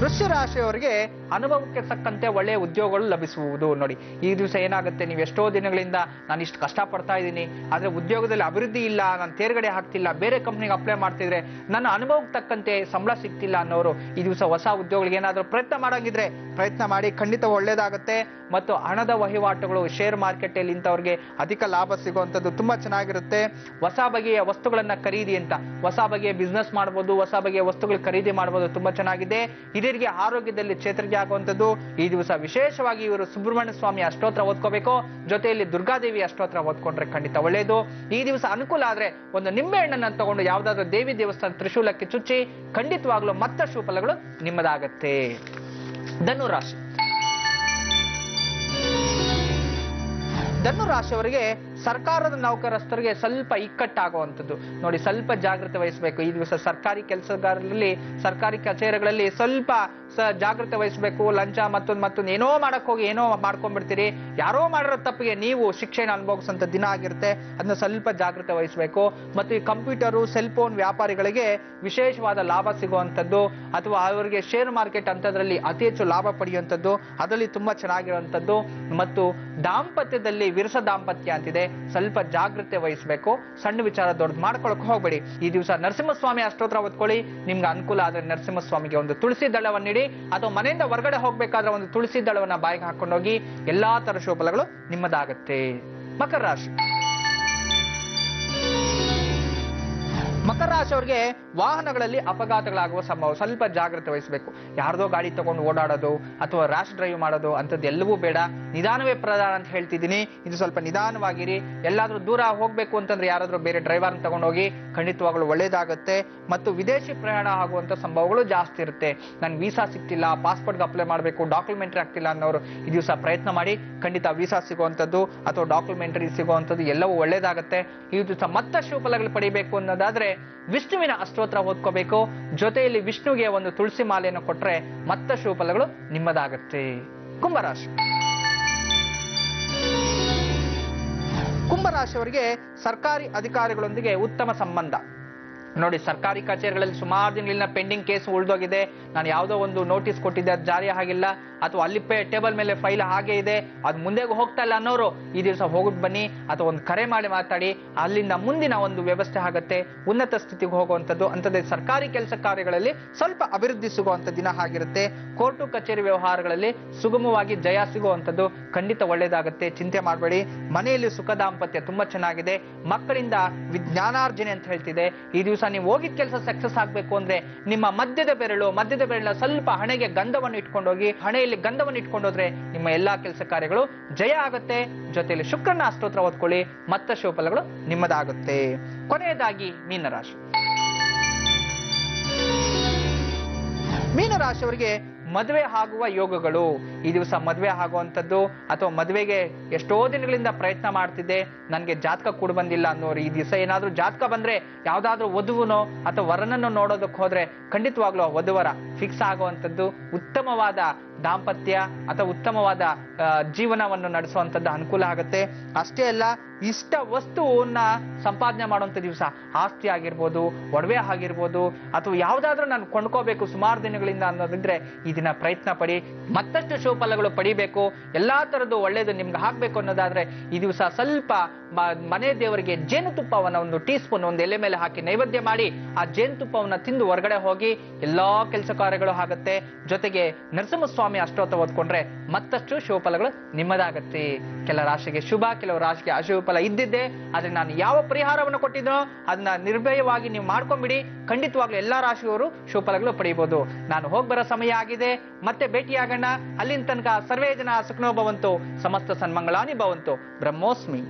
ವೃಶ್ಚಿಕ ರಾಶಿಯವರಿಗೆ ಅನುಭವಕ್ಕೆ ತಕ್ಕಂತೆ ಒಳ್ಳೆಯ ಉದ್ಯೋಗಗಳು ಲಭಿಸುವುದು. ನೋಡಿ, ಈ ದಿವಸ ಏನಾಗುತ್ತೆ, ನೀವು ಎಷ್ಟೋ ದಿನಗಳಿಂದ ನಾನು ಇಷ್ಟು ಕಷ್ಟ ಪಡ್ತಾ ಇದ್ದೀನಿ, ಆದ್ರೆ ಉದ್ಯೋಗದಲ್ಲಿ ಅಭಿವೃದ್ಧಿ ಇಲ್ಲ, ನಾನು ತೇರ್ಗಡೆ ಆಗ್ತಿಲ್ಲ, ಬೇರೆ ಕಂಪ್ನಿಗೆ ಅಪ್ಲೈ ಮಾಡ್ತಿದ್ರೆ ನನ್ನ ಅನುಭವಕ್ಕೆ ತಕ್ಕಂತೆ ಸಂಬಳ ಸಿಗ್ತಿಲ್ಲ ಅನ್ನೋರು ಈ ದಿವಸ ಹೊಸ ಉದ್ಯೋಗಗಳಿಗೆ ಏನಾದ್ರೂ ಪ್ರಯತ್ನ ಮಾಡಂಗಿದ್ರೆ ಪ್ರಯತ್ನ ಮಾಡಿ, ಖಂಡಿತ ಒಳ್ಳೇದಾಗತ್ತೆ. ಮತ್ತು ಹಣದ ವಹಿವಾಟುಗಳು, ಶೇರ್ ಮಾರ್ಕೆಟ್ ಅಲ್ಲಿ ಇಂಥವ್ರಿಗೆ ಅಧಿಕ ಲಾಭ ಸಿಗುವಂಥದ್ದು ತುಂಬಾ ಚೆನ್ನಾಗಿರುತ್ತೆ. ಹೊಸ ಬಗೆಯ ವಸ್ತುಗಳನ್ನ ಖರೀದಿ ಅಂತ, ಹೊಸ ಬಗೆಯ ಬಿಸ್ನೆಸ್ ಮಾಡ್ಬೋದು, ಹೊಸ ಬಗೆಯ ವಸ್ತುಗಳು ಖರೀದಿ ಮಾಡ್ಬೋದು, ತುಂಬಾ ಚೆನ್ನಾಗಿದೆ. ಇದರಿಗೆ ಆರೋಗ್ಯದಲ್ಲಿ ಚೇತರಿಕೆ ಆಗುವಂಥದ್ದು. ಈ ದಿವಸ ವಿಶೇಷವಾಗಿ ಇವರು ಸುಬ್ರಹ್ಮಣ್ಯ ಸ್ವಾಮಿ ಅಷ್ಟೋತ್ರ ಓದ್ಕೋಬೇಕು. ಜೊತೆಯಲ್ಲಿ ದುರ್ಗಾದೇವಿ ಅಷ್ಟೋತ್ರ ಓದ್ಕೊಂಡ್ರೆ ಖಂಡಿತ ಒಳ್ಳೆಯದು. ಈ ದಿವಸ ಅನುಕೂಲ ಆದ್ರೆ ಒಂದು ನಿಂಬೆ ಹಣ್ಣನ್ನು ತಗೊಂಡು ಯಾವ್ದಾದ್ರು ದೇವಿ ದೇವಸ್ಥಾನ ತ್ರಿಶೂಲಕ್ಕೆ ಚುಚ್ಚಿ, ಖಂಡಿತವಾಗ್ಲೂ ಮತ್ತಷ್ಟು ಫಲಗಳು ನಿಮ್ಮದಾಗತ್ತೆ. ಧನುರಾಶಿ. ಧನು ರಾಶಿಯವರಿಗೆ ಸರ್ಕಾರದ ನೌಕರಸ್ಥರಿಗೆ ಸ್ವಲ್ಪ ಇಕ್ಕಟ್ಟಾಗುವಂಥದ್ದು ನೋಡಿ, ಸ್ವಲ್ಪ ಜಾಗೃತಿ ವಹಿಸಬೇಕು ಈ ದಿವಸ. ಸರ್ಕಾರಿ ಕೆಲಸಗಾರರಲ್ಲಿ, ಸರ್ಕಾರಿ ಕಚೇರಿಗಳಲ್ಲಿ ಸ್ವಲ್ಪ ಜಾಗೃತಿ ವಹಿಸಬೇಕು. ಲಂಚ ಮತ್ತೊಂದು ಏನೋ ಮಾಡಕ್ ಹೋಗಿ ಏನೋ ಮಾಡ್ಕೊಂಡ್ಬಿಡ್ತೀರಿ, ಯಾರೋ ಮಾಡಿರೋ ತಪ್ಪಿಗೆ ನೀವು ಶಿಕ್ಷೆನ ಅನುಭವಿಸುವಂತ ದಿನ ಆಗಿರುತ್ತೆ. ಅದನ್ನ ಸ್ವಲ್ಪ ಜಾಗೃತಿ ವಹಿಸಬೇಕು. ಮತ್ತು ಈ ಕಂಪ್ಯೂಟರು, ಸೆಲ್ ಫೋನ್ ವ್ಯಾಪಾರಿಗಳಿಗೆ ವಿಶೇಷವಾದ ಲಾಭ ಸಿಗುವಂಥದ್ದು, ಅಥವಾ ಅವರಿಗೆ ಶೇರ್ ಮಾರ್ಕೆಟ್ ಅಂತದ್ರಲ್ಲಿ ಅತಿ ಹೆಚ್ಚು ಲಾಭ ಪಡೆಯುವಂಥದ್ದು, ಅದರಲ್ಲಿ ತುಂಬಾ ಚೆನ್ನಾಗಿರುವಂಥದ್ದು. ಮತ್ತು ದಾಂಪತ್ಯದಲ್ಲಿ ವಿರಸ ದಾಂಪತ್ಯ ಅಂತಿದೆ, ಸ್ವಲ್ಪ ಜಾಗೃತಿ ವಹಿಸಬೇಕು. ಸಣ್ಣ ವಿಚಾರ ದೊಡ್ಡದು ಮಾಡ್ಕೊಳಕ್ ಹೋಗ್ಬೇಡಿ. ಈ ದಿವಸ ನರಸಿಂಹಸ್ವಾಮಿ ಅಷ್ಟೋತ್ರ ಓದ್ಕೊಳ್ಳಿ. ನಿಮ್ಗೆ ಅನುಕೂಲ ಆದ್ರೆ ನರಸಿಂಹಸ್ವಾಮಿಗೆ ಒಂದು ತುಳಸಿ ದಳವನ್ನಿಡಿ, ಅಥವಾ ಮನೆಯಿಂದ ಹೊರಗಡೆ ಹೋಗ್ಬೇಕಾದ್ರೆ ಒಂದು ತುಳಸಿ ದಳವನ್ನ ಬಾಯಿಗೆ ಹಾಕೊಂಡೋಗಿ. ಎಲ್ಲಾ ತರ ಶುಭಫಲಗಳು ನಿಮ್ಮದಾಗತ್ತೆ. ಮಕರ ರಾಶಿ. ಮಕರ ರಾಶಿಯವರಿಗೆ ವಾಹನಗಳಲ್ಲಿ ಅಪಘಾತಗಳಾಗುವ ಸಂಭವ, ಸ್ವಲ್ಪ ಜಾಗ್ರತೆ ವಹಿಸಬೇಕು. ಯಾರ್ದೋ ಗಾಡಿ ತಗೊಂಡು ಓಡಾಡೋದು ಅಥವಾ ರ್ಯಾಶ್ ಡ್ರೈವ್ ಮಾಡೋದು ಅಂತದ್ದು ಎಲ್ಲವೂ ಬೇಡ. ನಿಧಾನವೇ ಪ್ರಧಾನ ಅಂತ ಹೇಳ್ತಿದ್ದೀನಿ. ಇದು ಸ್ವಲ್ಪ ನಿಧಾನವಾಗಿರಿ. ಎಲ್ಲಾದ್ರೂ ದೂರ ಹೋಗ್ಬೇಕು ಅಂತಂದ್ರೆ ಯಾರಾದ್ರೂ ಬೇರೆ ಡ್ರೈವರ್ ತಗೊಂಡೋಗಿ, ಖಂಡಿತವಾಗ್ಲೂ ಒಳ್ಳೇದಾಗುತ್ತೆ. ಮತ್ತು ವಿದೇಶಿ ಪ್ರಯಾಣ ಆಗುವಂತ ಸಂಭವಗಳು ಜಾಸ್ತಿ ಇರುತ್ತೆ. ನನ್ಗೆ ವೀಸಾ ಸಿಗ್ತಿಲ್ಲ, ಪಾಸ್ಪೋರ್ಟ್ಗೆ ಅಪ್ಲೈ ಮಾಡಬೇಕು, ಡಾಕ್ಯುಮೆಂಟ್ರಿ ಆಗ್ತಿಲ್ಲ ಅನ್ನೋರು ಈ ದಿವಸ ಪ್ರಯತ್ನ ಮಾಡಿ. ಖಂಡಿತ ವೀಸಾ ಸಿಗುವಂಥದ್ದು ಅಥವಾ ಡಾಕ್ಯುಮೆಂಟರಿ ಸಿಗುವಂಥದ್ದು ಎಲ್ಲವೂ ಒಳ್ಳೇದಾಗುತ್ತೆ. ಈ ದಿವಸ ಮತ್ತಷ್ಟು ಫಲಗಳು ಪಡಿಬೇಕು ಅನ್ನೋದಾದ್ರೆ ವಿಷ್ಣುವಿನ ಅಷ್ಟೋತ್ರ ಓದ್ಕೋಬೇಕು. ಜೊತೆಯಲ್ಲಿ ವಿಷ್ಣುಗೆ ಒಂದು ತುಳಸಿ ಮಾಲೆಯನ್ನು ಕೊಟ್ರೆ ಮತ್ತಷ್ಟು ಫಲಗಳು ನಿಮ್ಮದಾಗತ್ತೆ. ಕುಂಭರಾಶಿ. ಕುಂಭರಾಶಿಯವರಿಗೆ ಸರ್ಕಾರಿ ಅಧಿಕಾರಿಗಳೊಂದಿಗೆ ಉತ್ತಮ ಸಂಬಂಧ. ನೋಡಿ, ಸರ್ಕಾರಿ ಕಚೇರಿಗಳಲ್ಲಿ ಸುಮಾರು ದಿನಗಳಿಂದ ಪೆಂಡಿಂಗ್ ಕೇಸ್ ಉಳಿದೋಗಿದೆ. ನಾನು ಯಾವುದೋ ಒಂದು ನೋಟಿಸ್ ಕೊಟ್ಟಿದ್ದೆ, ಅದು ಜಾರಿ ಆಗಿಲ್ಲ, ಅಥವಾ ಅಲ್ಲಿ ಟೇಬಲ್ ಮೇಲೆ ಫೈಲ್ ಹಾಗೆ ಇದೆ, ಅದು ಮುಂದೆಗೂ ಹೋಗ್ತಾ ಇಲ್ಲ ಅನ್ನೋರು ಈ ದಿವಸ ಹೋಗ್ಬಿಟ್ಟು ಬನ್ನಿ, ಅಥವಾ ಒಂದು ಕರೆ ಮಾಡಿ ಮಾತಾಡಿ. ಅಲ್ಲಿಂದ ಮುಂದಿನ ಒಂದು ವ್ಯವಸ್ಥೆ ಆಗುತ್ತೆ, ಉನ್ನತ ಸ್ಥಿತಿಗೆ ಹೋಗುವಂಥದ್ದು. ಅಂಥದ್ದೇ ಸರ್ಕಾರಿ ಕೆಲಸ ಕಾರ್ಯಗಳಲ್ಲಿ ಸ್ವಲ್ಪ ಅಭಿವೃದ್ಧಿ ಸಿಗುವಂಥ ದಿನ ಆಗಿರುತ್ತೆ. ಕೋರ್ಟು ಕಚೇರಿ ವ್ಯವಹಾರಗಳಲ್ಲಿ ಸುಗಮವಾಗಿ ಜಯ ಸಿಗುವಂಥದ್ದು ಖಂಡಿತ ಒಳ್ಳೇದಾಗುತ್ತೆ, ಚಿಂತೆ ಮಾಡಬೇಡಿ. ಮನೆಯಲ್ಲಿ ಸುಖ ದಾಂಪತ್ಯ ತುಂಬಾ ಚೆನ್ನಾಗಿದೆ. ಮಕ್ಕಳಿಂದ ವಿಜ್ಞಾನಾರ್ಜನೆ ಅಂತ ಹೇಳ್ತಿದೆ. ಈ ದಿವಸ ನೀವು ಹೋಗಿದ ಕೆಲಸ ಸಕ್ಸಸ್ ಆಗ್ಬೇಕು ಅಂದ್ರೆ ನಿಮ್ಮ ಮಧ್ಯದ ಬೆರಳ ಸ್ವಲ್ಪ ಹಣೆಗೆ ಗಂಧವನ್ನು ಇಟ್ಕೊಂಡೋಗಿ, ಹಣೆಯಲ್ಲಿ ಗಂಧವನ್ನು ಇಟ್ಕೊಂಡೋದ್ರೆ ನಿಮ್ಮ ಎಲ್ಲಾ ಕೆಲಸ ಕಾರ್ಯಗಳು ಜಯ ಆಗುತ್ತೆ. ಜೊತೆಯಲ್ಲಿ ಶುಕ್ರನ ಅಷ್ಟೋತ್ರ ಓದ್ಕೊಳ್ಳಿ, ಮತ್ತಷ್ಟು ಫಲಗಳು ನಿಮ್ಮದಾಗುತ್ತೆ. ಕೊನೆಯದಾಗಿ ಮೀನರಾಶಿ. ಮೀನರಾಶಿಯವರಿಗೆ ಮದುವೆ ಆಗುವ ಯೋಗಗಳು. ಈ ದಿವಸ ಮದುವೆ ಆಗುವಂಥದ್ದು, ಅಥವಾ ಮದುವೆಗೆ ಎಷ್ಟೋ ದಿನಗಳಿಂದ ಪ್ರಯತ್ನ ಮಾಡ್ತಿದ್ದೆ, ನನಗೆ ಜಾತಕ ಕೂಡ ಬಂದಿಲ್ಲ ಅನ್ನೋರು ಈ ದಿವಸ ಏನಾದ್ರೂ ಜಾತಕ ಬಂದ್ರೆ ಯಾವ್ದಾದ್ರು ವಧುವನೋ ಅಥವಾ ವರನನ್ನು ನೋಡೋದಕ್ಕೆ ಹೋದ್ರೆ ಖಂಡಿತವಾಗ್ಲೂ ವಧುವರ ಫಿಕ್ಸ್ ಆಗುವಂಥದ್ದು, ಉತ್ತಮವಾದ ದಾಂಪತ್ಯ ಅಥವಾ ಉತ್ತಮವಾದ ಜೀವನವನ್ನು ನಡೆಸುವಂಥದ್ದು ಅನುಕೂಲ ಆಗುತ್ತೆ. ಅಷ್ಟೇ ಅಲ್ಲ, ಇಷ್ಟ ವಸ್ತುವನ್ನ ಸಂಪಾದನೆ ಮಾಡುವಂಥ ದಿವಸ. ಆಸ್ತಿ ಆಗಿರ್ಬೋದು, ಒಡವೆ ಆಗಿರ್ಬೋದು, ಅಥವಾ ಯಾವ್ದಾದ್ರೂ ನಾನು ಕೊಂಡ್ಕೋಬೇಕು ಸುಮಾರು ದಿನಗಳಿಂದ ಅನ್ನೋದಿದ್ರೆ ಈ ದಿನ ಪ್ರಯತ್ನ ಪಡಿ. ಮತ್ತಷ್ಟು ಶುಭಫಲಗಳು ಪಡಿಬೇಕು. ಎಲ್ಲಾ ತರದ್ದು ಒಳ್ಳೇದು ನಿಮ್ಗೆ ಹಾಕ್ಬೇಕು ಅನ್ನೋದಾದ್ರೆ ಈ ದಿವಸ ಸ್ವಲ್ಪ ಮನೆ ದೇವರಿಗೆ ಜೇನುತುಪ್ಪವನ್ನ ಒಂದು ಟೀ ಸ್ಪೂನ್ ಒಂದು ಎಲೆ ಮೇಲೆ ಹಾಕಿ ನೈವೇದ್ಯ ಮಾಡಿ, ಆ ಜೇನುತುಪ್ಪವನ್ನ ತಿಂದು ಹೊರಗಡೆ ಹೋಗಿ. ಎಲ್ಲಾ ಕೆಲಸ ಕಾರ್ಯಗಳು ಆಗುತ್ತೆ. ಜೊತೆಗೆ ನರಸಿಂಹಸ್ವಾಮಿ ಅಷ್ಟೋತ್ರ ಓದ್ಕೊಂಡ್ರೆ ಮತ್ತಷ್ಟು ಶುಭಫಲಗಳು ನಿಮ್ಮದಾಗತ್ತೆ. ಕೆಲ ರಾಶಿಗೆ ಶುಭ, ಕೆಲವು ರಾಶಿಗೆ ಅಶುಭ ಫಲ ಇದ್ದಿದ್ದೆ. ಆದ್ರೆ ನಾನು ಯಾವ ಪರಿಹಾರವನ್ನು ಕೊಟ್ಟಿದ್ದೋ ಅದನ್ನ ನಿರ್ಭಯವಾಗಿ ನೀವು ಮಾಡ್ಕೊಂಡ್ಬಿಡಿ. ಖಂಡಿತವಾಗ್ಲೂ ಎಲ್ಲಾ ರಾಶಿಯವರು ಶುಭಫಲಗಳು ಪಡೆಯಬಹುದು. ನಾನು ಹೋಗ್ಬರೋ ಸಮಯ ಆಗಿದೆ, ಮತ್ತೆ ಭೇಟಿಯಾಗೋಣ. ಅಲ್ಲಿನ ತನಕ ಸರ್ವೇ ಜನ ಸುಖನೋ ಭವಂತು, ಸಮಸ್ತ ಸನ್ಮಂಗಳಾನಿ ಭವಂತು. ಬ್ರಹ್ಮೋಸ್ಮಿ.